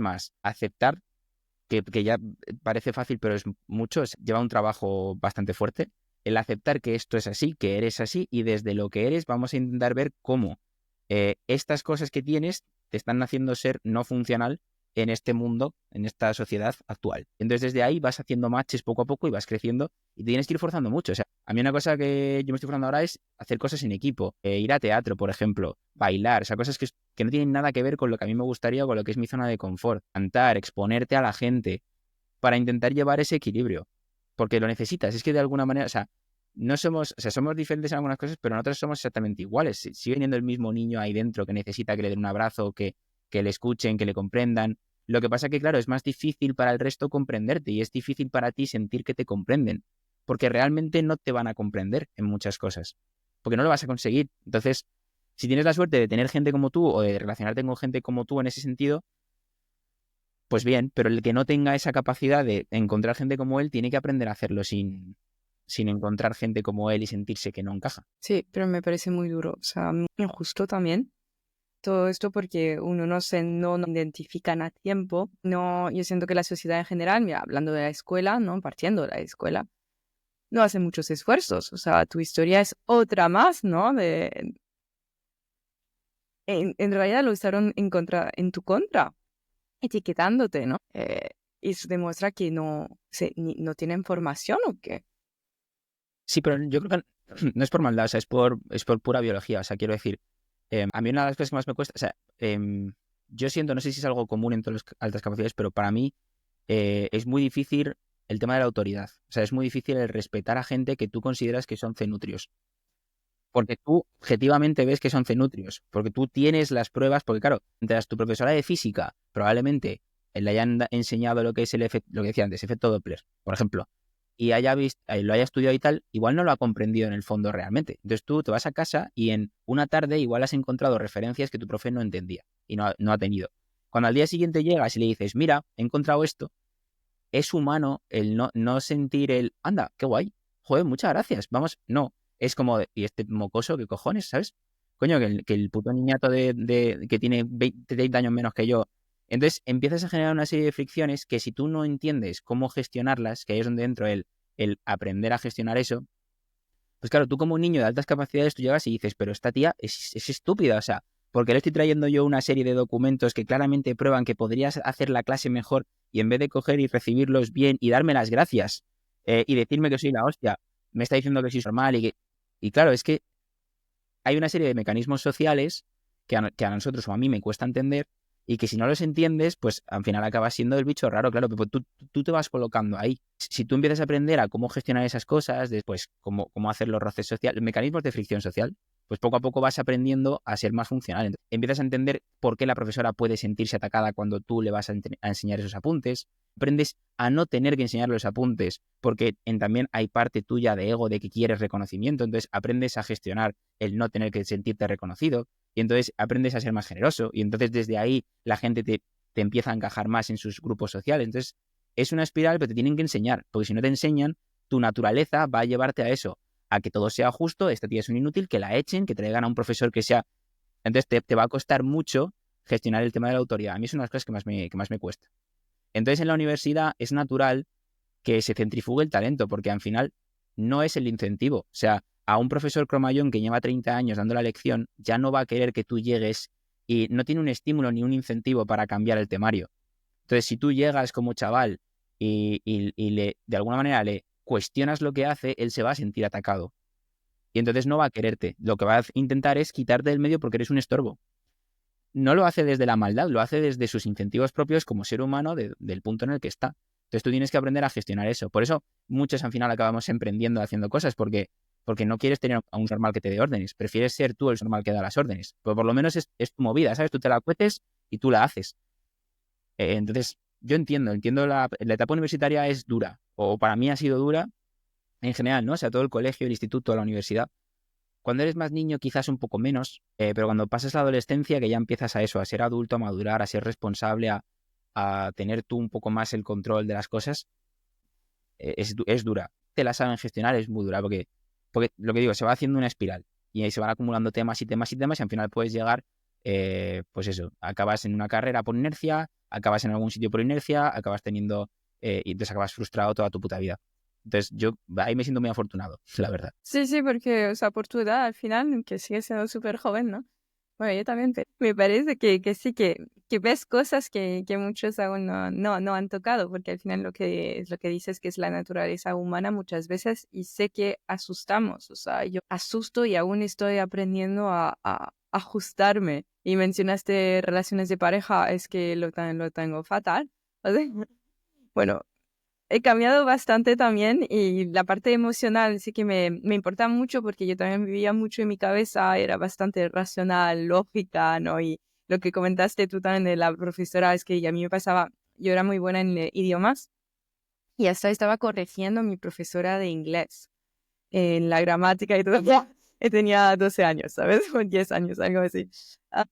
más, aceptar, que ya parece fácil, pero es mucho, lleva un trabajo bastante fuerte, el aceptar que esto es así, que eres así, y desde lo que eres vamos a intentar ver cómo estas cosas que tienes te están haciendo ser no funcional en este mundo, en esta sociedad actual. Entonces desde ahí vas haciendo matches poco a poco y vas creciendo y te tienes que ir forzando mucho. O sea, a mí una cosa que yo me estoy forzando ahora es hacer cosas en equipo, ir a teatro, por ejemplo, bailar, o sea, cosas que no tienen nada que ver con lo que a mí me gustaría o con lo que es mi zona de confort. Cantar, exponerte a la gente para intentar llevar ese equilibrio, porque lo necesitas. Es que de alguna manera, o sea, no somos, o sea, somos diferentes en algunas cosas, pero nosotros somos exactamente iguales. Sigue teniendo el mismo niño ahí dentro que necesita que le den un abrazo, que le escuchen, que le comprendan. Lo que pasa que, claro, es más difícil para el resto comprenderte y es difícil para ti sentir que te comprenden, porque realmente no te van a comprender en muchas cosas, porque no lo vas a conseguir. Entonces, si tienes la suerte de tener gente como tú o de relacionarte con gente como tú en ese sentido, pues bien, pero el que no tenga esa capacidad de encontrar gente como él tiene que aprender a hacerlo sin encontrar gente como él y sentirse que no encaja. Sí, pero me parece muy duro, o sea, muy injusto también. Todo esto porque uno no identifican a tiempo. No, yo siento que la sociedad en general, mira, hablando de la escuela, ¿no? Partiendo de la escuela, no hace muchos esfuerzos. O sea, tu historia es otra más, ¿no? En realidad lo usaron en tu contra, etiquetándote, ¿no? Y eso demuestra que no tienen formación o qué. Sí, pero yo creo que no es por maldad, o sea, es por pura biología. O sea, quiero decir, a mí una de las cosas que más me cuesta, o sea, yo siento, no sé si es algo común en todas las altas capacidades, pero para mí es muy difícil el tema de la autoridad. O sea, es muy difícil el respetar a gente que tú consideras que son cenutrios. Porque tú objetivamente ves que son cenutrios, porque tú tienes las pruebas, porque claro, mientras tu profesora de física probablemente le hayan enseñado lo que es lo que decía antes, efecto Doppler, por ejemplo, y haya visto, lo haya estudiado y tal, igual no lo ha comprendido en el fondo realmente. Entonces tú te vas a casa y en una tarde igual has encontrado referencias que tu profe no entendía y no ha tenido. Cuando al día siguiente llegas y le dices, mira, he encontrado esto, es humano el no sentir el, anda, qué guay, joder, muchas gracias, vamos, no, es como, ¿y este mocoso qué cojones, sabes? Coño, que el puto niñato que tiene 20, 30 años menos que yo. Entonces empiezas a generar una serie de fricciones que si tú no entiendes cómo gestionarlas, que ahí es donde entro el aprender a gestionar eso, pues claro, tú como un niño de altas capacidades, tú llegas y dices, pero esta tía es estúpida, o sea, porque le estoy trayendo yo una serie de documentos que claramente prueban que podrías hacer la clase mejor y en vez de coger y recibirlos bien y darme las gracias y decirme que soy la hostia, me está diciendo que soy normal y claro, es que hay una serie de mecanismos sociales que a nosotros o a mí me cuesta entender y que si no los entiendes, pues al final acabas siendo el bicho raro, claro, pero tú te vas colocando ahí. Si tú empiezas a aprender a cómo gestionar esas cosas, después cómo hacer los roces sociales, mecanismos de fricción social, pues poco a poco vas aprendiendo a ser más funcional. Entonces, empiezas a entender por qué la profesora puede sentirse atacada cuando tú le vas a enseñar esos apuntes. Aprendes a no tener que enseñar los apuntes porque también hay parte tuya de ego de que quieres reconocimiento. Entonces aprendes a gestionar el no tener que sentirte reconocido y entonces aprendes a ser más generoso y entonces desde ahí la gente te empieza a encajar más en sus grupos sociales. Entonces es una espiral, pero te tienen que enseñar, porque si no te enseñan, tu naturaleza va a llevarte a eso, a que todo sea justo, esta tía es un inútil, que la echen, que traigan a un profesor que sea... Entonces te va a costar mucho gestionar el tema de la autoridad. A mí es una de las cosas que más me cuesta. Entonces en la universidad es natural que se centrifugue el talento, porque al final no es el incentivo. O sea, a un profesor cromallón que lleva 30 años dando la lección, ya no va a querer que tú llegues y no tiene un estímulo ni un incentivo para cambiar el temario. Entonces, si tú llegas como chaval y de alguna manera le cuestionas lo que hace, él se va a sentir atacado. Y entonces no va a quererte. Lo que va a intentar es quitarte del medio porque eres un estorbo. No lo hace desde la maldad, lo hace desde sus incentivos propios como ser humano del punto en el que está. Entonces tú tienes que aprender a gestionar eso. Por eso muchos al final acabamos emprendiendo haciendo cosas porque no quieres tener a un normal que te dé órdenes. Prefieres ser tú el normal que da las órdenes. Pero por lo menos es tu movida, ¿sabes? Tú te la cuetes y tú la haces. Entonces yo entiendo la etapa universitaria es dura. O para mí ha sido dura en general, ¿no? O sea, todo el colegio, el instituto, la universidad. Cuando eres más niño quizás un poco menos, pero cuando pasas la adolescencia que ya empiezas a eso, a ser adulto, a madurar, a ser responsable, a tener tú un poco más el control de las cosas, es dura. Te la saben gestionar, es muy dura, porque lo que digo, se va haciendo una espiral y ahí se van acumulando temas y temas y temas y al final puedes llegar, pues eso, acabas en una carrera por inercia, acabas en algún sitio por inercia, acabas teniendo, y entonces acabas frustrado toda tu puta vida. Entonces yo ahí me siento muy afortunado, la verdad. Sí, sí, porque, o sea, por tu edad, al final, que sigues siendo súper joven, ¿no? Bueno, yo también me parece que sí, que ves cosas que muchos aún no han tocado, porque al final lo que dices que es la naturaleza humana muchas veces, y sé que asustamos, o sea, yo asusto y aún estoy aprendiendo a ajustarme. Y mencionaste relaciones de pareja, es que lo tengo fatal. O sea, bueno, he cambiado bastante también y la parte emocional sí que me importa mucho porque yo también vivía mucho en mi cabeza, era bastante racional, lógica, ¿no? Y lo que comentaste tú también de la profesora es que a mí me pasaba, yo era muy buena en idiomas y hasta estaba corrigiendo a mi profesora de inglés en la gramática y todo. Tenía 12 años, ¿sabes? O 10 años, algo así.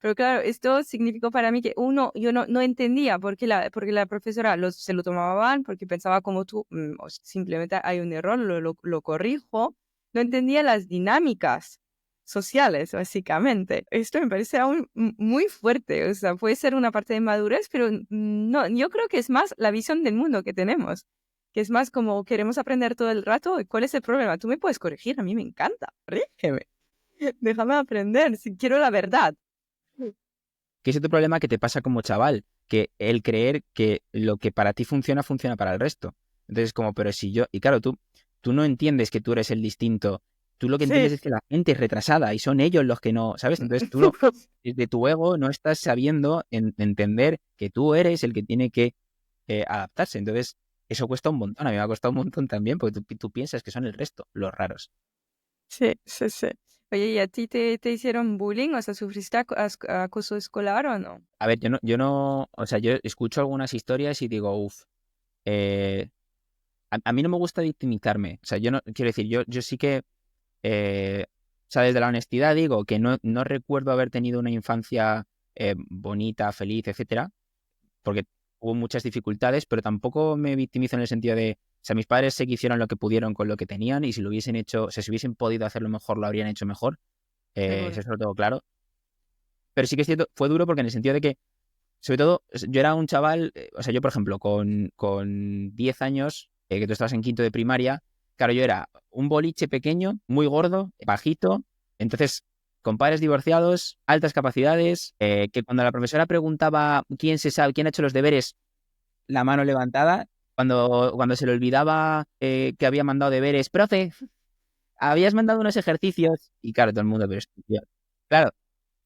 Pero claro, esto significó para mí que yo no entendía porque la profesora se lo tomaba mal, porque pensaba como tú, o simplemente hay un error, lo corrijo. No entendía las dinámicas sociales, básicamente. Esto me parece aún muy fuerte, o sea, puede ser una parte de madurez, pero no, yo creo que es más la visión del mundo que tenemos, que es más como queremos aprender todo el rato. ¿Y cuál es el problema? Tú me puedes corregir, a mí me encanta. Corrígeme, déjame aprender, si quiero la verdad. Que es otro problema que te pasa como chaval, que el creer que lo que para ti funciona, funciona para el resto. Entonces, como, pero si yo, y claro, tú no entiendes que tú eres el distinto, tú lo que entiendes Sí. es que la gente es retrasada y son ellos los que no, ¿sabes? Entonces tú no, desde tu ego no estás sabiendo entender que tú eres el que tiene que adaptarse. Entonces, eso cuesta un montón, a mí me ha costado un montón también, porque tú piensas que son el resto, los raros. Sí, sí, sí. Oye, ¿y a ti te hicieron bullying? O sea, ¿sufriste acoso escolar o no? A ver, o sea, yo escucho algunas historias y digo, uff, a mí no me gusta victimizarme. O sea, yo no, quiero decir, yo sí que, o sea, desde la honestidad digo que no recuerdo haber tenido una infancia bonita, feliz, etcétera, porque hubo muchas dificultades, pero tampoco me victimizo en el sentido de, o sea, mis padres sé que hicieron lo que pudieron con lo que tenían y si lo hubiesen hecho, o sea, si hubiesen podido hacerlo mejor, lo habrían hecho mejor. Seguro. Eso lo tengo claro. Pero sí que es cierto, fue duro porque en el sentido de que, sobre todo, yo era un chaval, o sea, yo, por ejemplo, con 10 años, que tú estabas en quinto de primaria, claro, yo era un boliche pequeño, muy gordo, bajito, entonces, con padres divorciados, altas capacidades, que cuando la profesora preguntaba quién ha hecho los deberes, la mano levantada, cuando se le olvidaba que había mandado deberes, profe, habías mandado unos ejercicios, y claro, todo el mundo, pero claro,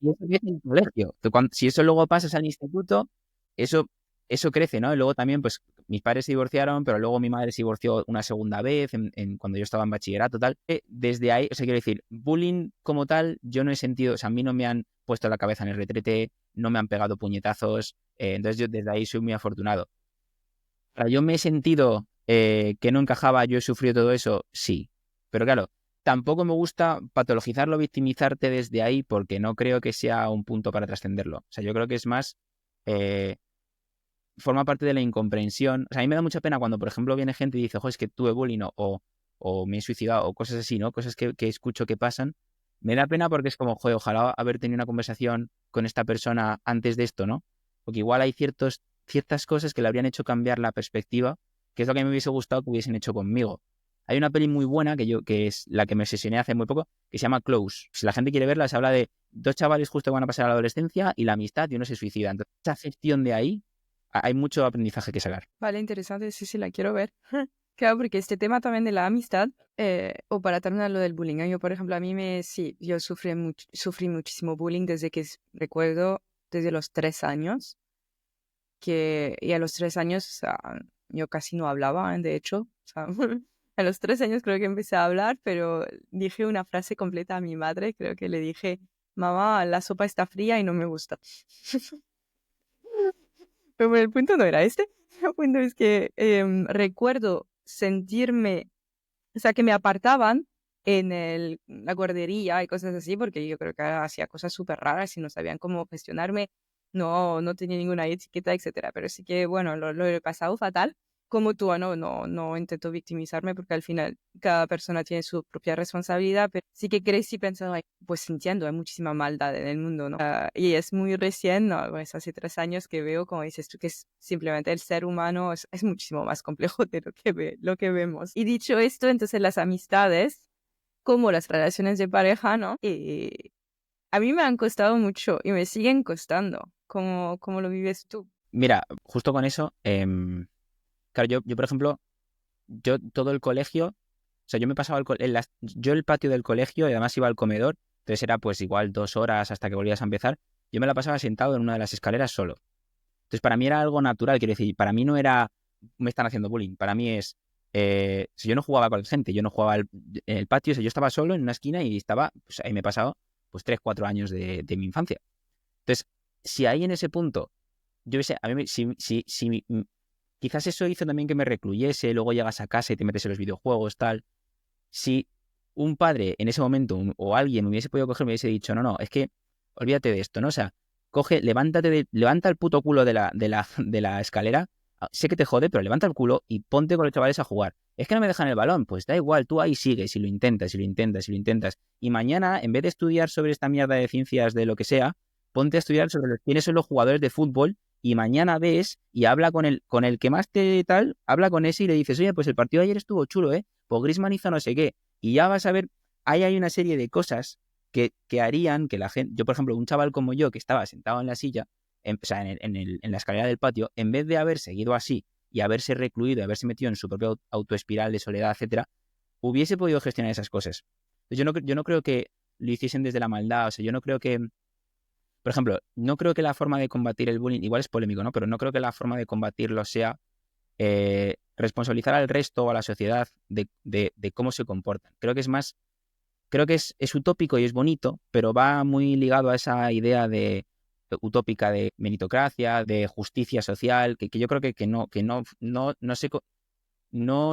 y eso crece en el colegio. Si eso luego pasas al instituto, eso, eso crece, ¿no? Y luego también, pues, mis padres se divorciaron, pero luego mi madre se divorció una segunda vez cuando yo estaba en bachillerato, tal. Desde ahí, o sea, quiero decir, bullying como tal, yo no he sentido, o sea, a mí no me han puesto la cabeza en el retrete, no me han pegado puñetazos, entonces yo desde ahí soy muy afortunado. Ahora, yo me he sentido que no encajaba, yo he sufrido todo eso, sí. Pero claro, tampoco me gusta patologizarlo, victimizarte desde ahí, porque no creo que sea un punto para trascenderlo. O sea, yo creo que es más, eh, forma parte de la incomprensión. O sea, a mí me da mucha pena cuando, por ejemplo, viene gente y dice, ojo, es que tuve bullying o me he suicidado o cosas así, ¿no? Cosas que escucho que pasan. Me da pena porque es como, joder, ojalá haber tenido una conversación con esta persona antes de esto, ¿no? Porque igual hay ciertas cosas que le habrían hecho cambiar la perspectiva, que es lo que me hubiese gustado que hubiesen hecho conmigo. Hay una peli muy buena que es la que me sesioné hace muy poco, que se llama Close. Si la gente quiere verla, se habla de dos chavales justo que van a pasar a la adolescencia y la amistad y uno se suicida. Entonces, esa afección de ahí, hay mucho aprendizaje que sacar. Vale, interesante, sí, sí, la quiero ver. Claro, porque este tema también de la amistad, o para terminar lo del bullying, ¿eh? Yo, por ejemplo, sí, yo sufrí muchísimo bullying desde que recuerdo, desde los 3 años, y a los 3 años, o sea, yo casi no hablaba, de hecho, o sea, a los 3 años creo que empecé a hablar, pero dije una frase completa a mi madre, creo que le dije, mamá, la sopa está fría y no me gusta. Pero bueno, el punto no era este. El punto es que recuerdo sentirme, o sea, que me apartaban en la guardería y cosas así, porque yo creo que hacía cosas súper raras y no sabían cómo gestionarme, no tenía ninguna etiqueta, etcétera. Pero sí que, bueno, lo he pasado fatal. Como tú, no intento victimizarme porque al final cada persona tiene su propia responsabilidad, pero sí que crecí pensando, "Ay, pues entiendo, hay muchísima maldad en el mundo, ¿no? Y es muy recién, ¿no? Pues hace 3 años que veo, como dices tú, que es simplemente el ser humano es muchísimo más complejo de lo que vemos. Y dicho esto, entonces las amistades, como las relaciones de pareja, ¿no? A mí me han costado mucho y me siguen costando. ¿Cómo lo vives tú? Mira, justo con eso, claro, yo, por ejemplo, yo todo el colegio, o sea, yo me pasaba yo el patio del colegio y además iba al comedor, entonces era pues igual 2 horas hasta que volvías a empezar, yo me la pasaba sentado en una de las escaleras solo. Entonces para mí era algo natural, quiero decir, para mí no era, me están haciendo bullying, para mí es, si yo no jugaba con la gente, yo no jugaba en el patio, o sea, yo estaba solo en una esquina y estaba, pues ahí me he pasado pues 3, 4 años de mi infancia. Entonces, si ahí en ese punto, yo qué sé, a mí, quizás eso hizo también que me recluyese, luego llegas a casa y te metes en los videojuegos, tal. Si un padre en ese momento o alguien me hubiese podido coger, me hubiese dicho, no, no, es que olvídate de esto, ¿no? O sea, levanta el puto culo de la escalera, sé que te jode, pero levanta el culo y ponte con los chavales a jugar. Es que no me dejan el balón, pues da igual, tú ahí sigues y lo intentas, y lo intentas, y lo intentas. Y mañana, en vez de estudiar sobre esta mierda de ciencias de lo que sea, ponte a estudiar sobre quiénes son los jugadores de fútbol y mañana ves y habla con el que más te tal, habla con ese y le dices, oye, pues el partido de ayer estuvo chulo, ¿eh? Pues Griezmann hizo no sé qué. Y ya vas a ver, ahí hay una serie de cosas que harían que la gente, yo por ejemplo, un chaval como yo que estaba sentado en la silla, o sea, en la escalera del patio, en vez de haber seguido así y haberse recluido, haberse metido en su propia autoespiral de soledad, etcétera, hubiese podido gestionar esas cosas. Yo no creo que lo hiciesen desde la maldad, o sea, yo no creo que, por ejemplo, no creo que la forma de combatir el bullying, igual es polémico, ¿no? Pero no creo que la forma de combatirlo sea responsabilizar al resto o a la sociedad de cómo se comportan. Creo que es utópico y es bonito, pero va muy ligado a esa idea utópica de meritocracia, de justicia social, que yo creo no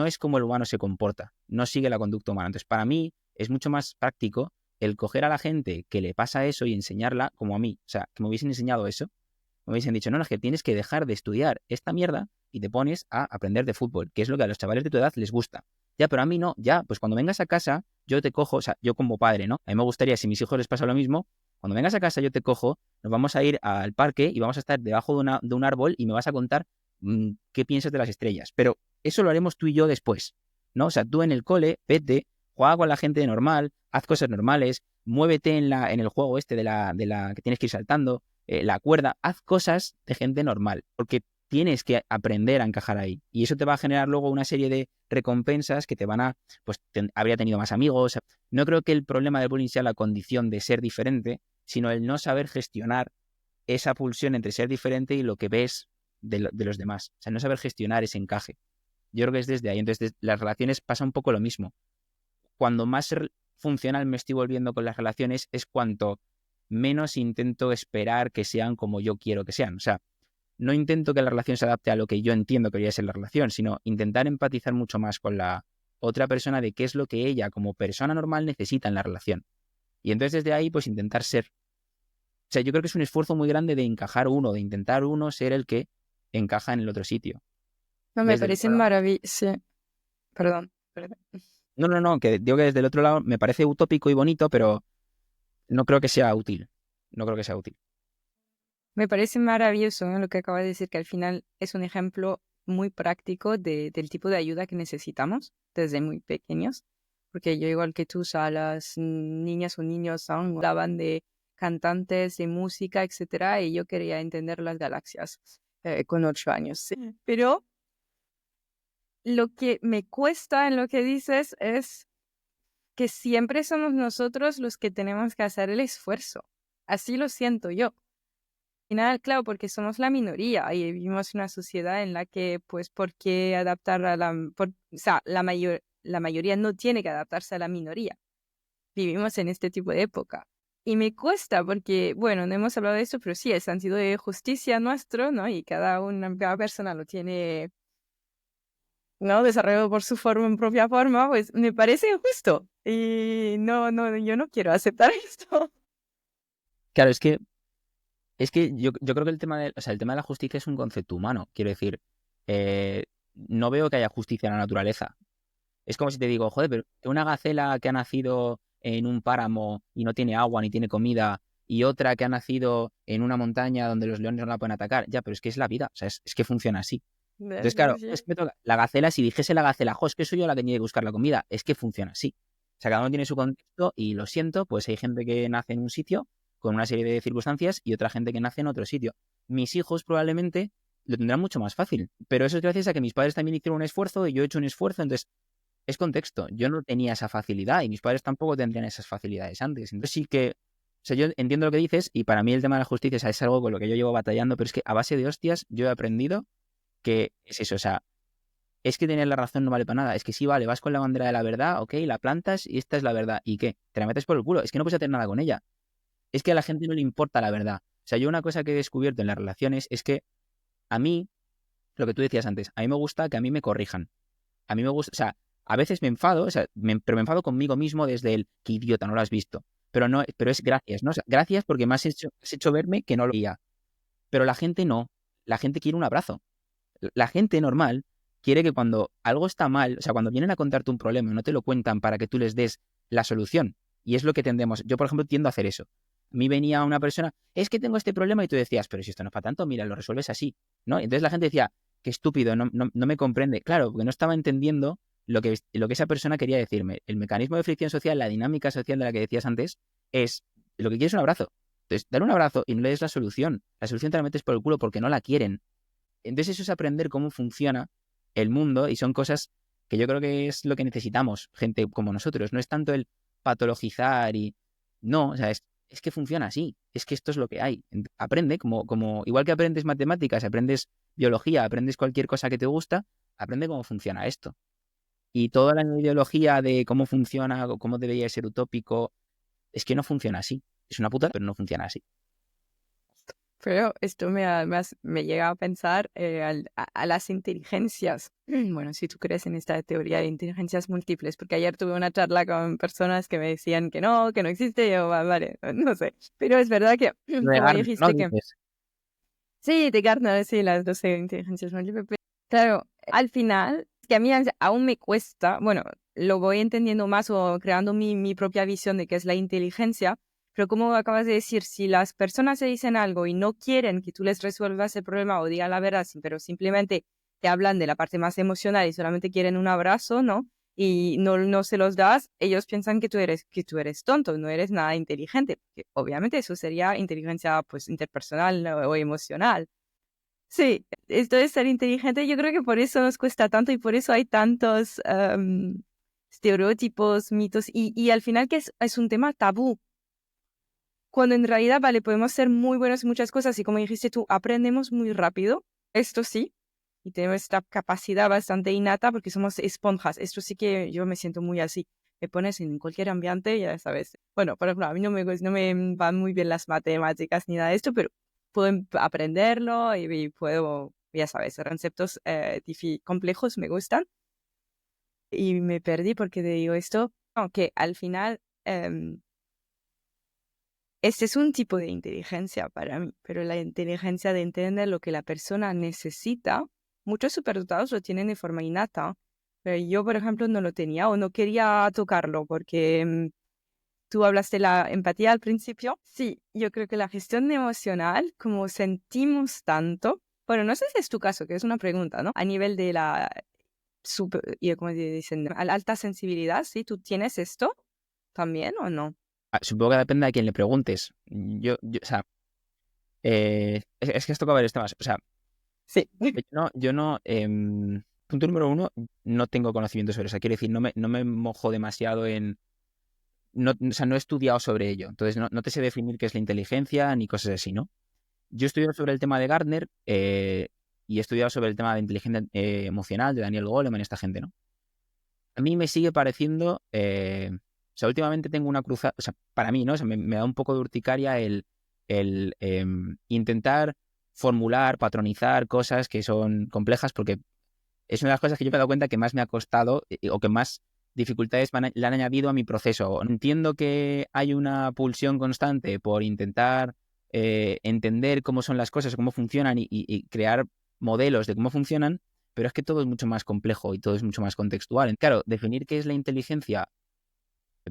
es como el humano se comporta, no sigue la conducta humana. Entonces, para mí es mucho más práctico el coger a la gente que le pasa eso y enseñarla como a mí. O sea, que me hubiesen enseñado eso, me hubiesen dicho, no, no, es que tienes que dejar de estudiar esta mierda y te pones a aprender de fútbol, que es lo que a los chavales de tu edad les gusta. Ya, pero a mí no, ya, pues cuando vengas a casa, yo te cojo, o sea, yo como padre, ¿no? A mí me gustaría, si a mis hijos les pasa lo mismo, cuando vengas a casa yo te cojo, nos vamos a ir al parque y vamos a estar debajo de un árbol y me vas a contar qué piensas de las estrellas. Pero eso lo haremos tú y yo después, ¿no? O sea, tú en el cole, vete, juega con la gente normal, haz cosas normales, muévete en el juego este de la que tienes que ir saltando, la cuerda, haz cosas de gente normal, porque tienes que aprender a encajar ahí. Y eso te va a generar luego una serie de recompensas que te van a, pues habría tenido más amigos. No creo que el problema del bullying sea la condición de ser diferente, sino el no saber gestionar esa pulsión entre ser diferente y lo que ves de los demás. O sea, no saber gestionar ese encaje. Yo creo que es desde ahí. Entonces, las relaciones pasa un poco lo mismo. Cuando más funcional me estoy volviendo con las relaciones es cuanto menos intento esperar que sean como yo quiero que sean. O sea, no intento que la relación se adapte a lo que yo entiendo que debería ser la relación, sino intentar empatizar mucho más con la otra persona de qué es lo que ella como persona normal necesita en la relación. Y entonces desde ahí pues intentar ser. O sea, yo creo que es un esfuerzo muy grande de encajar uno, de intentar uno ser el que encaja en el otro sitio. No, me Desde el parece otro lado. maravilloso. Sí, perdón, perdón. No, que digo que desde el otro lado me parece utópico y bonito, pero no creo que sea útil. No creo que sea útil. Me parece maravilloso, ¿no? Lo que acabas de decir, que al final es un ejemplo muy práctico del tipo de ayuda que necesitamos desde muy pequeños. Porque yo, igual que tú, o sea, las niñas o niños aún hablaban de cantantes, de música, etcétera, y yo quería entender las galaxias con 8 años. Sí. Pero lo que me cuesta en lo que dices es que siempre somos nosotros los que tenemos que hacer el esfuerzo. Así lo siento yo. Al final, claro, porque somos la minoría y vivimos en una sociedad en la que, pues, ¿por qué adaptar a o sea, la mayoría no tiene que adaptarse a la minoría. Vivimos en este tipo de época. Y me cuesta porque, bueno, no hemos hablado de eso, pero sí, el sentido de justicia nuestro, ¿no? Y cada persona lo tiene, ¿no? Desarrollado por su propia forma, pues me parece injusto. Y no, yo no quiero aceptar esto. Claro, es que yo creo que el tema de la justicia es un concepto humano. Quiero decir, no veo que haya justicia en la naturaleza. Es como si te digo, joder, pero una gacela que ha nacido en un páramo y no tiene agua ni tiene comida, y otra que ha nacido en una montaña donde los leones no la pueden atacar. Ya, pero es que es la vida, o sea, es que funciona así. Entonces, claro, es que me toca la gacela, si dijese la gacela, jo, es que soy yo la que tiene que buscar la comida, es que funciona así. O sea, cada uno tiene su contexto y lo siento, pues hay gente que nace en un sitio con una serie de circunstancias y otra gente que nace en otro sitio. Mis hijos probablemente lo tendrán mucho más fácil, pero eso es gracias a que mis padres también hicieron un esfuerzo y yo he hecho un esfuerzo, entonces es contexto. Yo no tenía esa facilidad y mis padres tampoco tendrían esas facilidades antes. Entonces sí que, o sea, yo entiendo lo que dices y para mí el tema de la justicia, o sea, es algo con lo que yo llevo batallando, pero es que a base de hostias yo he aprendido que es eso, o sea, es que tener la razón no vale para nada. Es que sí, vale, vas con la bandera de la verdad, ok, la plantas y esta es la verdad. ¿Y qué? Te la metes por el culo. Es que no puedes hacer nada con ella. Es que a la gente no le importa la verdad. O sea, yo una cosa que he descubierto en las relaciones es que a mí, lo que tú decías antes, a mí me gusta que a mí me corrijan. A mí me gusta, o sea, a veces me enfado, o sea, pero me enfado conmigo mismo desde el, qué idiota, no lo has visto. Pero no, pero es gracias, ¿no? O sea, gracias porque me has hecho verme que no lo veía. Pero la gente no. La gente quiere un abrazo. La gente normal quiere que cuando algo está mal, o sea, cuando vienen a contarte un problema y no te lo cuentan para que tú les des la solución. Y es lo que tendemos. Yo, por ejemplo, tiendo a hacer eso. A mí venía una persona, es que tengo este problema y tú decías, pero si esto no es para tanto, mira, lo resuelves así, ¿no? Entonces la gente decía, qué estúpido, no me comprende. Claro, porque no estaba entendiendo lo que esa persona quería decirme. El mecanismo de fricción social, la dinámica social de la que decías antes, es lo que quieres es un abrazo. Entonces, dale un abrazo y no le des la solución. La solución te la metes por el culo porque no la quieren. Entonces eso es aprender cómo funciona el mundo y son cosas que yo creo que es lo que necesitamos, gente como nosotros. No es tanto el patologizar y... No, o sea, es que funciona así. Es que esto es lo que hay. Aprende, igual que aprendes matemáticas, aprendes biología, aprendes cualquier cosa que te gusta, aprende cómo funciona esto. Y toda la ideología de cómo funciona o cómo debería ser utópico, es que no funciona así. Es una puta, pero no funciona así. Pero esto me llega a pensar a las inteligencias. Bueno, si tú crees en esta teoría de inteligencias múltiples, porque ayer tuve una charla con personas que me decían que no existe, y yo, vale, no sé. Pero es verdad que, Lo de como Gardner, ¿no? dijiste que, Dices. sí, de Gartner, sí, las 12 inteligencias múltiples. Pero, claro, al final, es que a mí aún me cuesta, bueno, lo voy entendiendo más o creando mi propia visión de qué es la inteligencia. Pero como acabas de decir, si las personas se dicen algo y no quieren que tú les resuelvas el problema o digan la verdad, pero simplemente te hablan de la parte más emocional y solamente quieren un abrazo, ¿no? Y no se los das, ellos piensan que tú eres tonto, no eres nada inteligente. Porque obviamente eso sería inteligencia pues interpersonal o emocional. Sí, esto de ser inteligente, yo creo que por eso nos cuesta tanto y por eso hay tantos estereotipos, mitos y al final que es un tema tabú. Cuando en realidad, vale, podemos ser muy buenos en muchas cosas y como dijiste tú, aprendemos muy rápido, esto sí, y tenemos esta capacidad bastante innata porque somos esponjas. Esto sí que yo me siento muy así. Me pones en cualquier ambiente, ya sabes. Bueno, por ejemplo, a mí no me van muy bien las matemáticas ni nada de esto, pero puedo aprenderlo y puedo, ya sabes, conceptos complejos me gustan. Y me perdí porque te digo esto, aunque al final este es un tipo de inteligencia para mí, pero la inteligencia de entender lo que la persona necesita, muchos superdotados lo tienen de forma innata, pero yo, por ejemplo, no lo tenía o no quería tocarlo porque tú hablaste de la empatía al principio. Sí, yo creo que la gestión emocional, como sentimos tanto, bueno, no sé si es tu caso, que es una pregunta, ¿no? A nivel de la y como dicen, alta sensibilidad, ¿sí? ¿Tú tienes esto también o no? Supongo que depende de quién le preguntes. O sea, es que has tocado varios temas. O sea, Sí. yo no, punto número uno, no tengo conocimiento sobre eso. Quiero decir, no me mojo demasiado en, no, o sea, no he estudiado sobre ello. Entonces, no te sé definir qué es la inteligencia ni cosas así, ¿no? Yo he estudiado sobre el tema de Gardner y he estudiado sobre el tema de inteligencia emocional de Daniel Goleman, esta gente, ¿no? A mí me sigue pareciendo, o sea, últimamente tengo una cruzada, o sea, para mí, ¿no? O sea, me da un poco de urticaria el intentar formular, patronizar cosas que son complejas, porque es una de las cosas que yo me he dado cuenta que más me ha costado o que más dificultades le han añadido a mi proceso. Entiendo que hay una pulsión constante por intentar entender cómo son las cosas, cómo funcionan y crear modelos de cómo funcionan, pero es que todo es mucho más complejo y todo es mucho más contextual. Claro, definir qué es la inteligencia,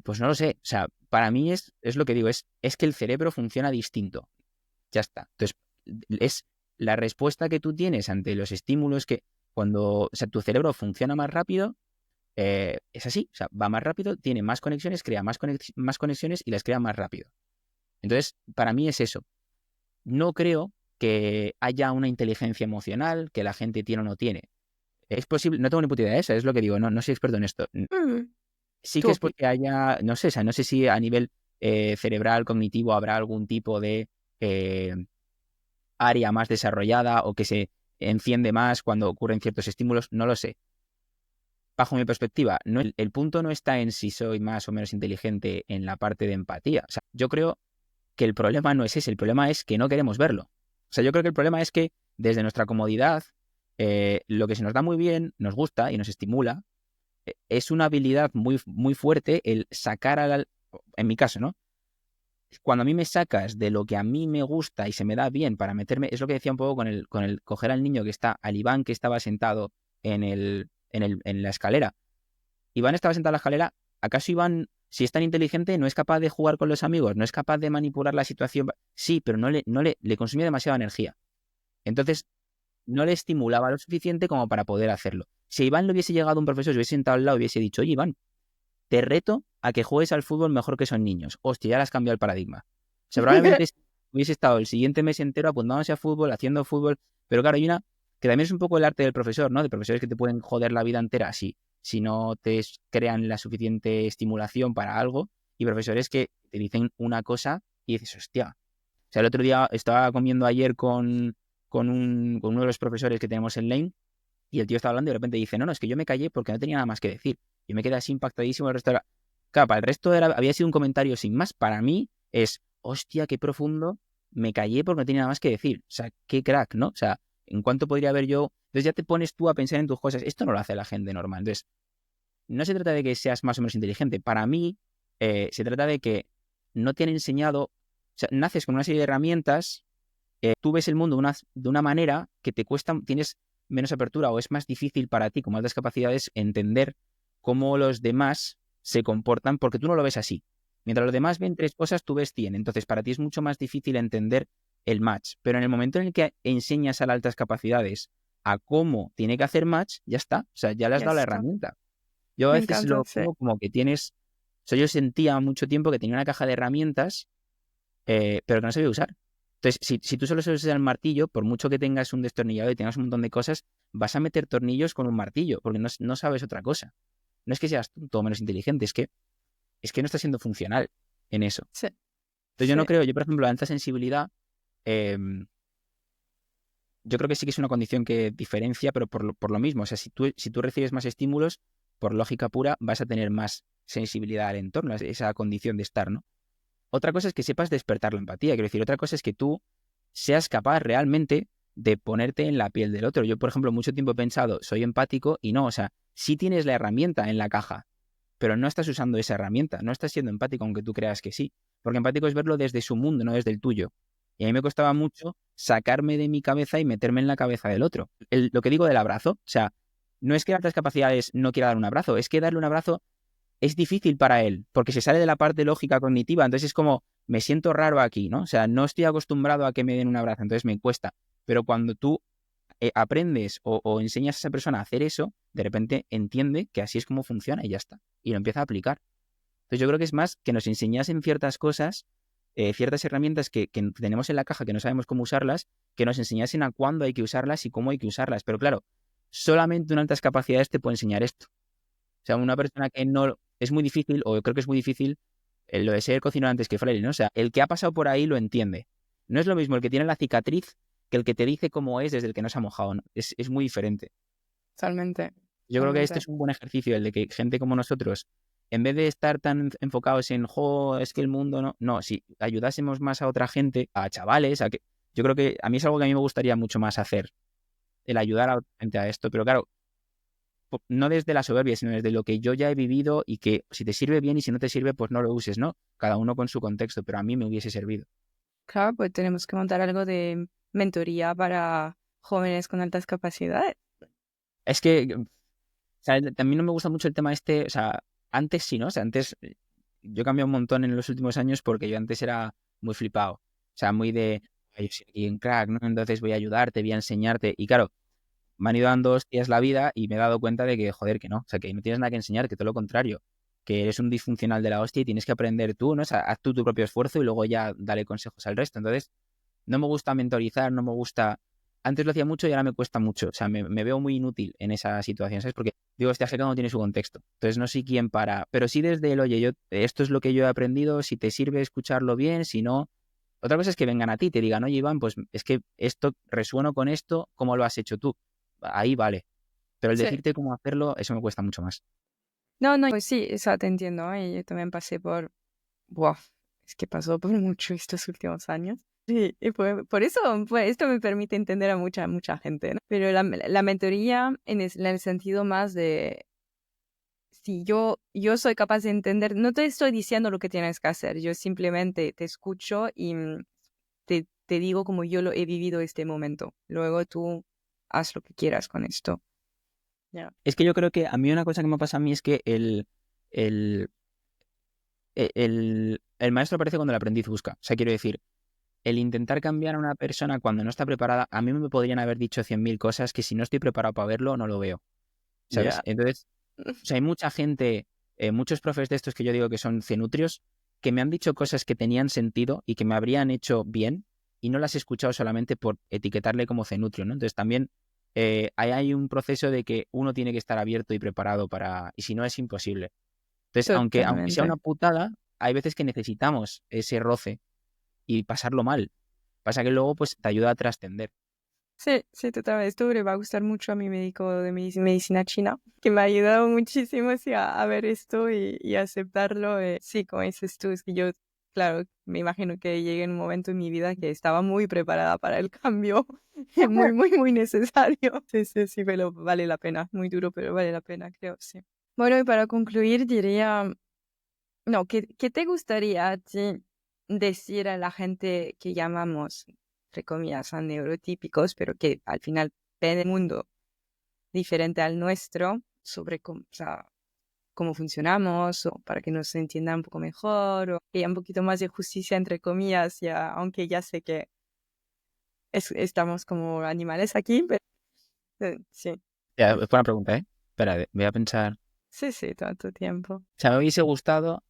pues no lo sé. O sea, para mí es lo que digo, es que el cerebro funciona distinto. Ya está. Entonces, es la respuesta que tú tienes ante los estímulos que cuando, o sea, tu cerebro funciona más rápido, es así, o sea, va más rápido, tiene más conexiones, crea más conexiones y las crea más rápido. Entonces, para mí es eso. No creo que haya una inteligencia emocional que la gente tiene o no tiene. Es posible, no tengo ni puta idea de eso, es lo que digo, no soy experto en esto. Mm, Sí tu que es porque haya, no sé, o sea, no sé si a nivel cerebral, cognitivo, habrá algún tipo de eh, área más desarrollada o que se enciende más cuando ocurren ciertos estímulos, no lo sé. Bajo mi perspectiva, el punto no está en si soy más o menos inteligente en la parte de empatía. O sea, yo creo que el problema no es ese, el problema es que no queremos verlo. O sea, yo creo que el problema es que desde nuestra comodidad, lo que se nos da muy bien, nos gusta y nos estimula, es una habilidad muy, muy fuerte el sacar en mi caso, ¿no? Cuando a mí me sacas de lo que a mí me gusta y se me da bien para meterme, es lo que decía un poco con el coger al niño que está, al Iván que estaba sentado en la escalera. Iván estaba sentado en la escalera, ¿acaso Iván, si es tan inteligente, no es capaz de jugar con los amigos, no es capaz de manipular la situación? Sí, pero le consumía demasiada energía. Entonces, no le estimulaba lo suficiente como para poder hacerlo. Si a Iván le hubiese llegado un profesor, se hubiese sentado al lado y hubiese dicho, oye, Iván, te reto a que juegues al fútbol mejor que esos niños. Hostia, ya le has cambiado el paradigma. O sea, probablemente hubiese estado el siguiente mes entero apuntándose a fútbol, haciendo fútbol, pero claro, hay una que también es un poco el arte del profesor, ¿no? De profesores que te pueden joder la vida entera si no te crean la suficiente estimulación para algo, y profesores que te dicen una cosa y dices, hostia. O sea, el otro día estaba comiendo ayer con uno de los profesores que tenemos en Lane y el tío estaba hablando y de repente dice, no, es que yo me callé porque no tenía nada más que decir. Yo me quedé así impactadísimo. El resto era... Claro, para el resto había sido un comentario sin más. Para mí es, hostia, qué profundo. Me callé porque no tenía nada más que decir. O sea, qué crack, ¿no? O sea, ¿en cuánto podría haber yo? Entonces ya te pones tú a pensar en tus cosas. Esto no lo hace la gente normal. Entonces, no se trata de que seas más o menos inteligente. Para mí, se trata de que no te han enseñado, o sea, naces con una serie de herramientas, tú ves el mundo de una manera que te cuesta, tienes menos apertura o es más difícil para ti, con altas capacidades, entender cómo los demás se comportan porque tú no lo ves así. Mientras los demás ven tres cosas, tú ves 100. Entonces, para ti es mucho más difícil entender el match. Pero en el momento en el que enseñas a las altas capacidades a cómo tiene que hacer match, ya está. O sea, ya le has ya dado la está. herramienta. Yo a Me veces encanta, lo sí. pongo como que tienes... O sea, yo sentía mucho tiempo que tenía una caja de herramientas pero que no sabía usar. Entonces, si tú solo sabes usar el martillo, por mucho que tengas un destornillador y tengas un montón de cosas, vas a meter tornillos con un martillo, porque no sabes otra cosa. No es que seas tonto o menos inteligente, es que no estás siendo funcional en eso. Sí, Entonces, yo sí. no creo, yo por ejemplo, la alta sensibilidad, eh, yo creo que sí que es una condición que diferencia, pero por lo mismo. O sea, si tú recibes más estímulos, por lógica pura, vas a tener más sensibilidad al entorno, a esa condición de estar, ¿no? Otra cosa es que sepas despertar la empatía. Quiero decir, otra cosa es que tú seas capaz realmente de ponerte en la piel del otro. Yo, por ejemplo, mucho tiempo he pensado, soy empático y no, o sea, sí tienes la herramienta en la caja, pero no estás usando esa herramienta, no estás siendo empático aunque tú creas que sí. Porque empático es verlo desde su mundo, no desde el tuyo. Y a mí me costaba mucho sacarme de mi cabeza y meterme en la cabeza del otro. Lo que digo del abrazo, o sea, no es que altas capacidades no quiera dar un abrazo, es que darle un abrazo es difícil para él, porque se sale de la parte lógica cognitiva, entonces es como, me siento raro aquí, ¿no? O sea, no estoy acostumbrado a que me den un abrazo, entonces me cuesta. Pero cuando tú aprendes o enseñas a esa persona a hacer eso, de repente entiende que así es como funciona y ya está. Y lo empieza a aplicar. Entonces yo creo que es más que nos enseñasen ciertas cosas, ciertas herramientas que tenemos en la caja que no sabemos cómo usarlas, que nos enseñasen a cuándo hay que usarlas y cómo hay que usarlas. Pero claro, solamente una altas capacidades te puede enseñar esto. O sea, una persona que no... Es muy difícil, o creo que es muy difícil, lo de ser cocinero antes que fraile, ¿no? O sea, el que ha pasado por ahí lo entiende. No es lo mismo el que tiene la cicatriz que el que te dice cómo es desde el que no se ha mojado, ¿no? Es muy diferente. Totalmente, Yo creo que este totalmente. es un buen ejercicio, el de que gente como nosotros, en vez de estar tan enfocados en, jo, es que el mundo no... No, si ayudásemos más a otra gente, a chavales, a que... Yo creo que a mí es algo que a mí me gustaría mucho más hacer, el ayudar a otra gente a esto. Pero claro, no desde la soberbia, sino desde lo que yo ya he vivido y que si te sirve bien y si no te sirve, pues no lo uses, ¿no? Cada uno con su contexto, pero a mí me hubiese servido. Claro, pues tenemos que montar algo de mentoría para jóvenes con altas capacidades. Es que, o sea, también no me gusta mucho el tema este, o sea, antes sí, ¿no? O sea, antes yo he cambiado un montón en los últimos años porque yo antes era muy flipado, o sea, muy de, "Ay, yo soy aquí un crack, ¿no? Entonces voy a ayudarte, voy a enseñarte", y claro, me han ido dando hostias la vida y me he dado cuenta de que, joder, que no, o sea, que no tienes nada que enseñar, que todo lo contrario, que eres un disfuncional de la hostia y tienes que aprender tú, ¿no? O sea, haz tú tu propio esfuerzo y luego ya dale consejos al resto. Entonces, no me gusta mentorizar, no me gusta... Antes lo hacía mucho y ahora me cuesta mucho. O sea, me veo muy inútil en esa situación, ¿sabes? Porque digo, este jefe no tiene su contexto. Entonces no sé quién para... Pero sí desde el, oye, yo, esto es lo que yo he aprendido, si te sirve escucharlo bien, si no... Otra cosa es que vengan a ti y te digan, oye, Iván, pues es que esto, resueno con esto, ¿cómo lo has hecho tú? Ahí vale. Pero el Sí. decirte cómo hacerlo, eso me cuesta mucho más. No, no, pues sí, o sea, te entiendo, ¿eh? Yo también pasé por, wow, es que pasó por mucho estos últimos años. Sí, y por eso, pues, esto me permite entender a mucha gente, ¿no? Pero la mentoría en el sentido más de, si yo soy capaz de entender, no te estoy diciendo lo que tienes que hacer, yo simplemente te escucho y te digo como yo lo he vivido este momento. Luego tú haz lo que quieras con esto. Ya. Es que yo creo que a mí una cosa que me pasa a mí es que el, el maestro aparece cuando el aprendiz busca. O sea, quiero decir, el intentar cambiar a una persona cuando no está preparada, a mí me podrían haber dicho 100.000 cosas que si no estoy preparado para verlo, no lo veo, ¿sabes? Ya. Entonces, o sea, hay mucha gente, muchos profes de estos que yo digo que son cenutrios, que me han dicho cosas que tenían sentido y que me habrían hecho bien y no las he escuchado solamente por etiquetarle como cenutrio, ¿no? Entonces también ahí hay un proceso de que uno tiene que estar abierto y preparado para, y si no es imposible. Entonces, aunque sea Totalmente. una putada, hay veces que necesitamos ese roce y pasarlo mal. Pasa que luego pues te ayuda a trascender. Sí, sí, totalmente. Esto le va a gustar mucho a mi médico de medicina china, que me ha ayudado muchísimo sí, a ver esto y aceptarlo. Sí, como dices tú, es que yo, claro, me imagino que llegué en un momento en mi vida que estaba muy preparada para el cambio, muy necesario. Sí, sí, sí, pero vale la pena, muy duro, pero vale la pena, creo, sí. Bueno, y para concluir, diría, no, ¿qué te gustaría a ti decir a la gente que llamamos, entre comillas, a neurotípicos, pero que al final ven el mundo diferente al nuestro, sobre cómo, o sea, cómo funcionamos, o para que nos entiendan un poco mejor, o que haya un poquito más de justicia, entre comillas, ya, aunque ya sé que estamos como animales aquí, pero sí, Ya, es buena pregunta, ¿eh? Espera, voy a pensar. sí, sí, todo tu tiempo. O sea, me hubiese gustado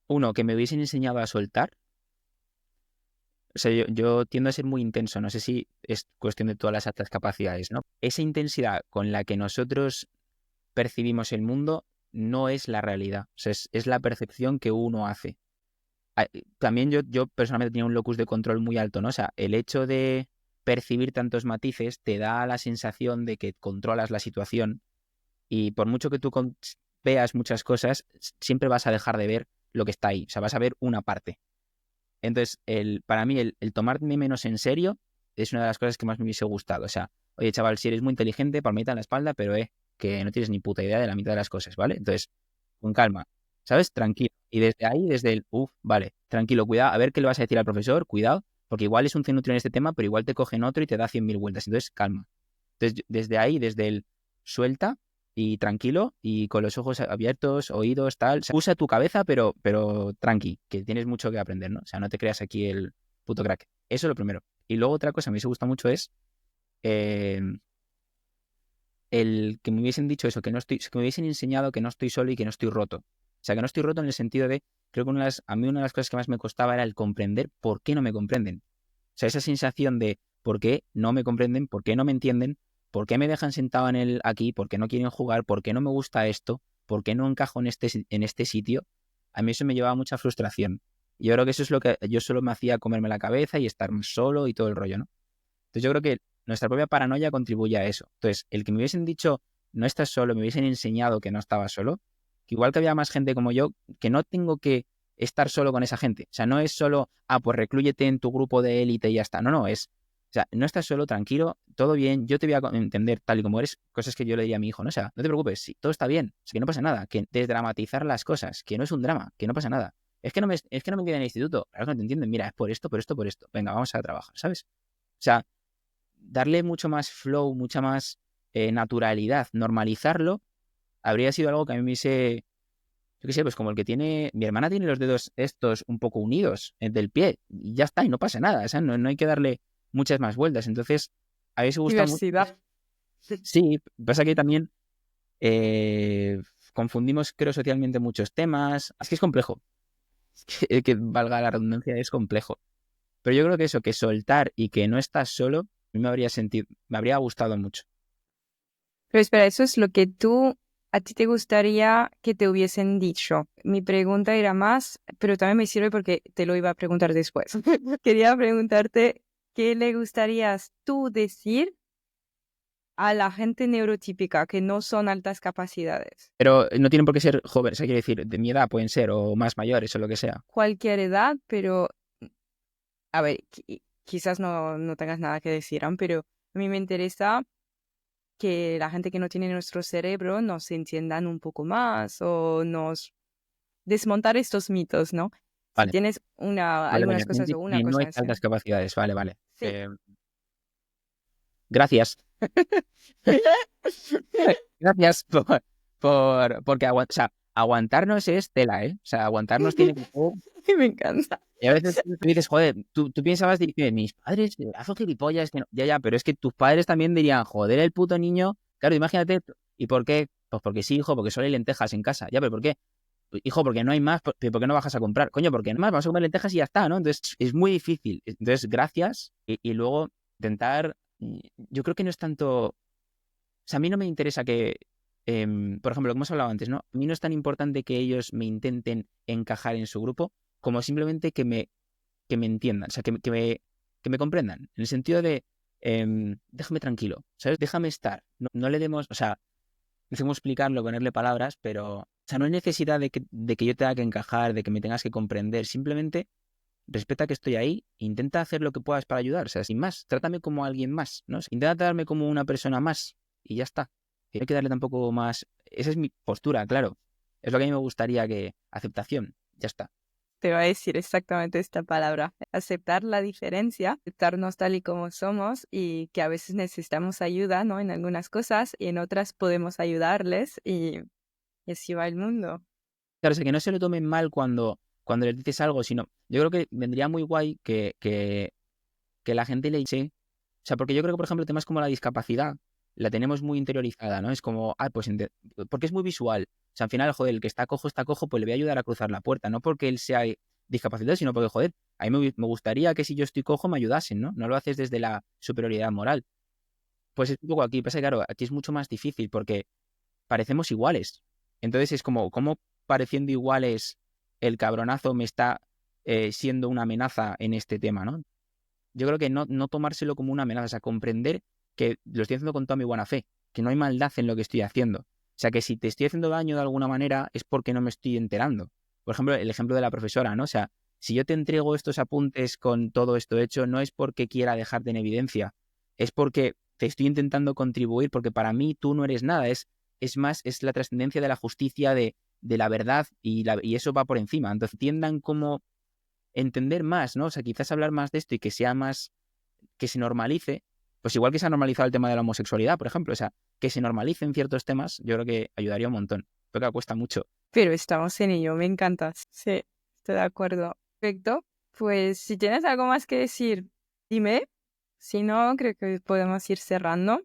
uno, que me hubiesen enseñado a soltar. O sea, yo tiendo a ser muy intenso, no sé si es cuestión de todas las altas capacidades, ¿no? Esa intensidad con la que nosotros percibimos el mundo no es la realidad, o sea, es la percepción que uno hace. también yo personalmente tenía un locus de control muy alto, ¿no? O sea, el hecho de percibir tantos matices te da la sensación de que controlas la situación y por mucho que tú veas muchas cosas, siempre vas a dejar de ver lo que está ahí, o sea, vas a ver una parte. Entonces, para mí, el tomarme menos en serio es una de las cosas que más me hubiese gustado. O sea, oye, chaval, si eres muy inteligente, palmita en la espalda, pero que no tienes ni puta idea de la mitad de las cosas, ¿vale? Entonces, con calma, ¿sabes? Tranquilo. Y desde ahí, desde vale, tranquilo, cuidado, a ver qué le vas a decir al profesor, cuidado, porque igual es un cenutrio en este tema, pero igual te cogen otro y te da 100.000 vueltas. Entonces, calma. Entonces, desde ahí, desde el suelta y tranquilo y con los ojos abiertos, oídos, tal. O sea, usa tu cabeza, pero tranqui, que tienes mucho que aprender, ¿no? O sea, no te creas aquí el puto crack. Eso es lo primero. Y luego otra cosa que a mí me gusta mucho es eh, el que me hubiesen dicho eso, que me hubiesen enseñado que no estoy solo y que no estoy roto. O sea, que no estoy roto en el sentido de, creo que a mí una de las cosas que más me costaba era el comprender por qué no me comprenden. O sea, esa sensación de por qué no me comprenden, por qué no me entienden, por qué me dejan sentado aquí, por qué no quieren jugar, por qué no me gusta esto, por qué no encajo en este sitio, a mí eso me llevaba mucha frustración. Y yo creo que eso es lo que yo solo me hacía comerme la cabeza y estar solo y todo el rollo, ¿no? Entonces yo creo que nuestra propia paranoia contribuye a eso. Entonces, el que me hubiesen dicho no estás solo, me hubiesen enseñado que no estaba solo, que igual que había más gente como yo, que no tengo que estar solo con esa gente. O sea, no es solo, pues reclúyete en tu grupo de élite y ya está. No, no, o sea, no estás solo, tranquilo, todo bien, yo te voy a entender tal y como eres, cosas que yo le diría a mi hijo, ¿no? O sea, no te preocupes, sí, todo está bien, o sea, que no pasa nada, que desdramatizar las cosas, que no es un drama, que no pasa nada. Es que no me quedé en el instituto, claro que no te entienden, mira, es por esto, por esto, por esto. Venga, vamos a trabajar, ¿sabes? O sea, darle mucho más flow, mucha más naturalidad, normalizarlo, habría sido algo que a mí me hubiese, yo qué sé, pues como el que tiene, mi hermana tiene los dedos estos un poco unidos del pie, y ya está, y no pasa nada, o sea, no hay que darle muchas más vueltas. Entonces, a mí me gusta mucho. Diversidad. Sí, pasa que también confundimos, creo, socialmente muchos temas. Es que es complejo, que valga la redundancia, es complejo. Pero yo creo que eso, que soltar y que no estás solo, a mí me habría gustado mucho. Pero espera, eso es lo que a ti te gustaría que te hubiesen dicho. Mi pregunta era más, pero también me sirve porque te lo iba a preguntar después. Quería preguntarte, ¿qué le gustarías tú decir a la gente neurotípica que no son altas capacidades? Pero no tienen por qué ser jóvenes, quiere decir, de mi edad pueden ser, o más mayores, o lo que sea. Cualquier edad, pero, a ver, quizás no tengas nada que decir aún, pero a mí me interesa que la gente que no tiene nuestro cerebro nos entiendan un poco más o nos desmontar estos mitos, ¿no? Si Vale, tienes vale, vale. algunas Me han cosas o dicho una que no cosa hay así. altas capacidades, vale, vale. Sí. Gracias. Gracias porque o sea, aguantarnos es tela, ¿eh? O sea, aguantarnos tiene que ser. Me encanta. Y a veces tú dices, joder, tú pensabas, dices, mis padres, pedazo gilipollas, que no. Ya, ya, pero es que tus padres también dirían, joder, el puto niño. Claro, imagínate, ¿y por qué? Pues porque sí, hijo, porque solo hay lentejas en casa. Ya, pero ¿por qué? Hijo, porque no hay más, ¿por qué no bajas a comprar? Coño, porque no hay más, vamos a comer lentejas y ya está, ¿no? Entonces es muy difícil. Entonces, gracias. Y luego intentar, yo creo que no es tanto, o sea, a mí no me interesa que, por ejemplo, lo que hemos hablado antes, ¿no? A mí no es tan importante que ellos me intenten encajar en su grupo como simplemente que me entiendan, o sea, que me comprendan, en el sentido de, déjame tranquilo, ¿sabes? Déjame estar. No, no le demos, o sea, no sé cómo explicarlo, ponerle palabras, pero, o sea, no hay necesidad de que yo tenga que encajar, de que me tengas que comprender, simplemente respeta que estoy ahí, intenta hacer lo que puedas para ayudar, o sea, sin más, trátame como alguien más, ¿no? Intenta tratarme como una persona más y ya está. Y no hay que darle tampoco más, esa es mi postura, claro, es lo que a mí me gustaría aceptación, ya está. Te va a decir exactamente esta palabra. Aceptar la diferencia, aceptarnos tal y como somos y que a veces necesitamos ayuda, ¿no? En algunas cosas y en otras podemos ayudarles y así va el mundo. Claro, o sea, que no se lo tomen mal cuando les dices algo, sino yo creo que vendría muy guay que la gente le dice, o sea, porque yo creo que, por ejemplo, temas como la discapacidad la tenemos muy interiorizada, ¿no? Es como, pues, porque es muy visual. O sea, al final, joder, el que está cojo, pues le voy a ayudar a cruzar la puerta, no porque él sea discapacitado, sino porque, joder, a mí me gustaría que si yo estoy cojo me ayudasen, ¿no? No lo haces desde la superioridad moral. Pues es un poco aquí, pasa que, claro, aquí es mucho más difícil porque parecemos iguales. Entonces es como, ¿cómo pareciendo iguales el cabronazo me está siendo una amenaza en este tema, ¿no? Yo creo que no tomárselo como una amenaza, o sea, comprender que lo estoy haciendo con toda mi buena fe, que no hay maldad en lo que estoy haciendo. O sea, que si te estoy haciendo daño de alguna manera es porque no me estoy enterando. Por ejemplo, el ejemplo de la profesora, ¿no? O sea, si yo te entrego estos apuntes con todo esto hecho, no es porque quiera dejarte en evidencia, es porque te estoy intentando contribuir, porque para mí tú no eres nada, es más, es la trascendencia de la justicia, de la verdad, y eso va por encima. Entonces, tiendan como entender más, ¿no? O sea, quizás hablar más de esto y que sea más, que se normalice, pues igual que se ha normalizado el tema de la homosexualidad, por ejemplo, o sea, que se normalicen ciertos temas, yo creo que ayudaría un montón. Creo que cuesta mucho. Pero estamos en ello, me encanta. Sí, estoy de acuerdo. Perfecto. Pues si tienes algo más que decir, dime. Si no, creo que podemos ir cerrando.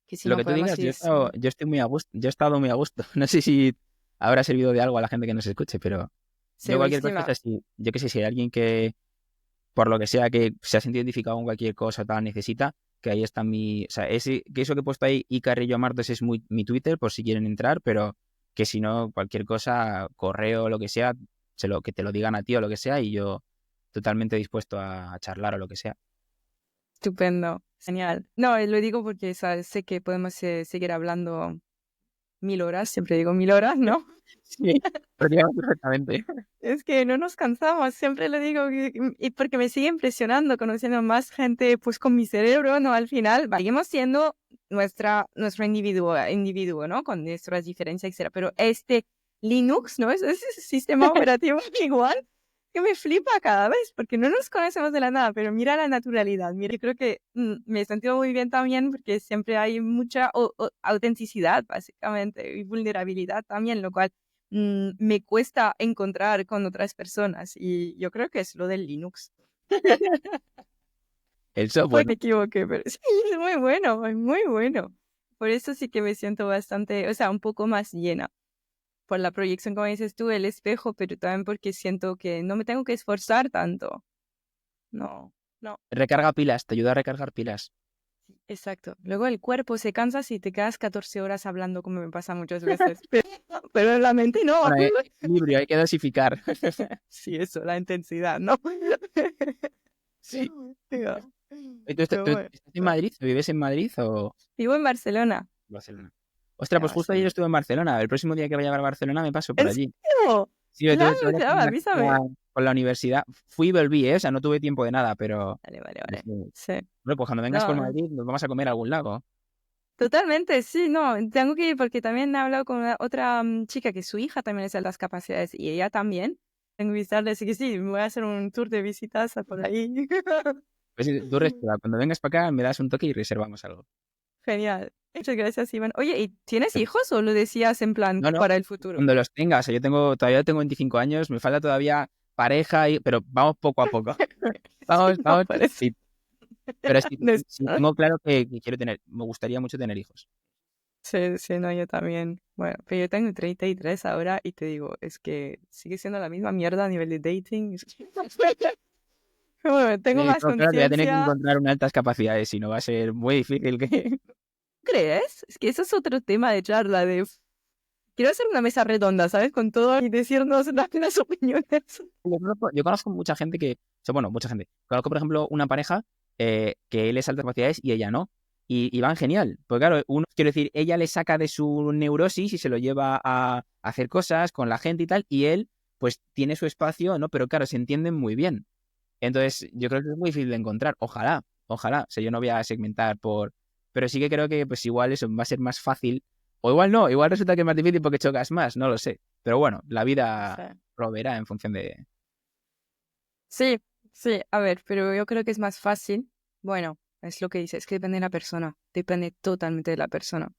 Que si Lo no que tú podemos digas, ir... yo estoy muy a gusto, yo he estado muy a gusto. No sé si habrá servido de algo a la gente que nos escuche, pero yo cualquier cosa, o Segurísima. sea, yo qué sé, si hay alguien que, por lo que sea, que se ha sentido identificado con cualquier cosa tal, necesita, que ahí está o sea, que eso que he puesto ahí, y Carrillo Martes es mi Twitter, por si quieren entrar, pero que si no, cualquier cosa, correo, lo que sea, que te lo digan a ti o lo que sea, y yo totalmente dispuesto a charlar o lo que sea. Estupendo. Genial. No, lo digo porque ¿sabes? Sé que podemos seguir hablando 1000 horas. Siempre digo 1000 horas, ¿no? Sí, lo digamos perfectamente. Es que no nos cansamos, siempre le digo, y porque me sigue impresionando conociendo más gente, pues con mi cerebro, ¿no? Al final, seguimos siendo nuestro individuo, ¿no? Con nuestras diferencias, etcétera. Pero este Linux, ¿no? Es ese sistema operativo igual que me flipa cada vez, porque no nos conocemos de la nada, pero mira la naturalidad. Mira, yo creo que me he sentido muy bien también porque siempre hay mucha autenticidad, básicamente, y vulnerabilidad también, lo cual me cuesta encontrar con otras personas y yo creo que es lo del Linux. El Pues software, me ¿no? equivoqué, pero sí, es muy bueno, es muy bueno. Por eso sí que me siento bastante, o sea, un poco más llena. Por la proyección, como dices tú, el espejo, pero también porque siento que no me tengo que esforzar tanto. No, no, Recarga pilas, te ayuda a recargar pilas. exacto. Luego el cuerpo se cansa si te quedas 14 horas hablando, como me pasa muchas veces. Pero la mente no. Bueno, equilibrio, hay que dosificar. Sí, eso, la intensidad, ¿no? Sí. Digo, ¿Y ¿Tú, pero tú bueno. estás en Madrid? ¿O vives en Madrid o Vivo en Barcelona. Barcelona? Ostras, En pues justo ayer Barcelona. estuve en Barcelona. El próximo día que vaya a Barcelona me paso por ¿En allí. serio? Sí, yo Claro, tuve varias claro, semanas avísame. con la universidad. Fui y volví, ¿eh? O sea, no tuve tiempo de nada, pero... Vale, vale, no sé. vale. Sí. Bueno, pues cuando vengas por No, no. Madrid nos vamos a comer a algún lago. Totalmente, sí, no. Tengo que ir porque también he hablado con otra chica que su hija también es de altas capacidades y ella también. Tengo que visitarle, así que sí, me voy a hacer un tour de visitas a por ahí. Pues sí, tú reserva. Cuando vengas para acá me das un toque y reservamos algo. Genial. Muchas gracias, Iván. Oye, ¿y tienes hijos o lo decías en plan No, no, para el futuro? cuando los tengas. O sea, todavía tengo 25 años, me falta todavía pareja, pero vamos poco a poco. Sí, Vamos, no, vamos parece. despacito. Pero sí, No sí, tengo claro que quiero me gustaría mucho tener hijos. sí, sí, no, yo también. Bueno, pero yo tengo 33 ahora y te digo, es que sigue siendo la misma mierda a nivel de dating. Bueno, tengo más Tengo claro que voy a tener que conciencia. encontrar unas altas capacidades, si no va a ser muy difícil que... ¿Crees? Es que eso es otro tema de charla de... Quiero hacer una mesa redonda, ¿sabes? Con todo y decirnos las opiniones. Yo conozco mucha gente o sea, bueno, mucha gente. Conozco, por ejemplo, una pareja que él es altas capacidades y ella no. Y van genial. Porque claro, quiero decir, ella le saca de su neurosis y se lo lleva a hacer cosas con la gente y tal, y él, pues, tiene su espacio, ¿no? Pero claro, se entienden muy bien. Entonces, yo creo que es muy difícil de encontrar. Ojalá, ojalá. O sea, yo no voy a segmentar por... Pero sí que creo que, pues, igual eso va a ser más fácil. O igual no, igual resulta que es más difícil porque chocas más, no lo sé. Pero bueno, la No vida sé. proveerá en función de... Sí, sí, a ver, pero yo creo que es más fácil. Bueno, es lo que dices, es que depende de la persona. Depende totalmente de la persona.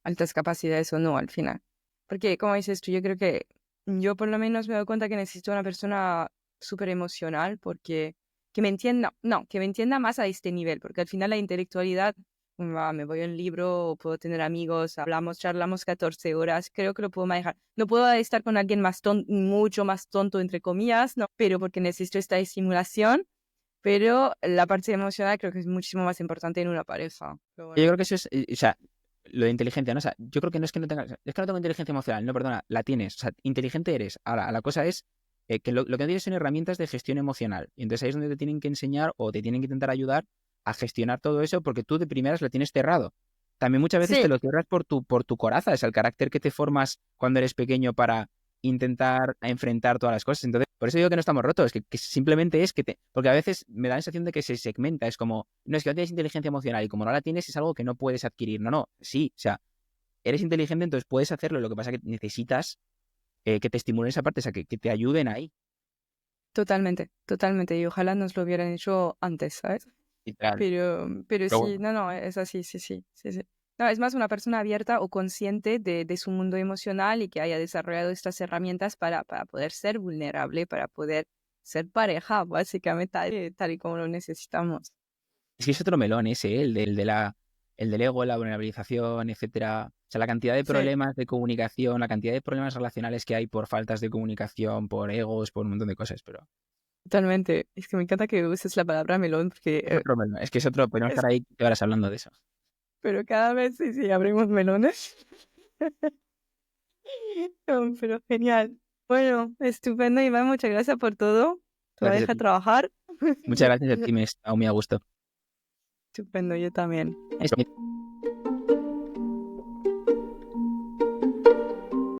Altas capacidades o no al final. Porque, como dices tú, yo creo que yo por lo menos me doy cuenta que necesito una persona súper emocional porque que me entienda, no, que me entienda más a este nivel, porque al final la intelectualidad, me voy a un libro, puedo tener amigos, hablamos, charlamos 14 horas, creo que lo puedo manejar. No puedo estar con alguien más mucho más tonto, entre comillas, no, pero porque necesito esta estimulación, pero la parte emocional creo que es muchísimo más importante en una pareja. Pero Yo bueno, creo que eso es, o sea, lo de inteligencia, ¿no? O sea, yo creo que no es que no tengas, es que no tengo inteligencia emocional, no, perdona, la tienes, o sea, inteligente eres. Ahora, la cosa es que lo que no tienes son herramientas de gestión emocional. Y entonces ahí es donde te tienen que enseñar o te tienen que intentar ayudar a gestionar todo eso porque tú de primeras lo tienes cerrado. También muchas veces te Sí, lo cierras por tu coraza, es el carácter que te formas cuando eres pequeño para intentar enfrentar todas las cosas. Entonces, por eso digo que no estamos rotos, que simplemente es porque a veces me da la sensación de que se segmenta, es como, no, es que no tienes inteligencia emocional y como no la tienes es algo que no puedes adquirir. No, no, sí, o sea, eres inteligente, entonces puedes hacerlo, lo que pasa es que necesitas que te estimulen esa parte, o sea, que te ayuden ahí. totalmente, totalmente. Y ojalá nos lo hubieran hecho antes, ¿sabes? Literal. Pero Pero sí, bueno, no, no, es así, sí, sí, sí, sí. No, es más una persona abierta o consciente de su mundo emocional y que haya desarrollado estas herramientas para poder ser vulnerable, para poder ser pareja, básicamente, tal y como lo necesitamos. es que es otro melón ese, el del ego, la vulnerabilización, etcétera. O sea, la cantidad de Sí, problemas de comunicación, la cantidad de problemas relacionales que hay por faltas de comunicación, por egos, por un montón de cosas, pero totalmente. Es que me encanta que uses la palabra melón porque es otro melón. Es que es otro, podemos es- estar ahí horas hablando de eso. pero cada vez sí, sí, abrimos melones. No, pero genial. Bueno, estupendo, Iván, muchas gracias por todo. Te voy a Gracias a dejar ti. trabajar. Muchas gracias a ti, me he estado muy a gusto. Estupendo, yo también. Eso.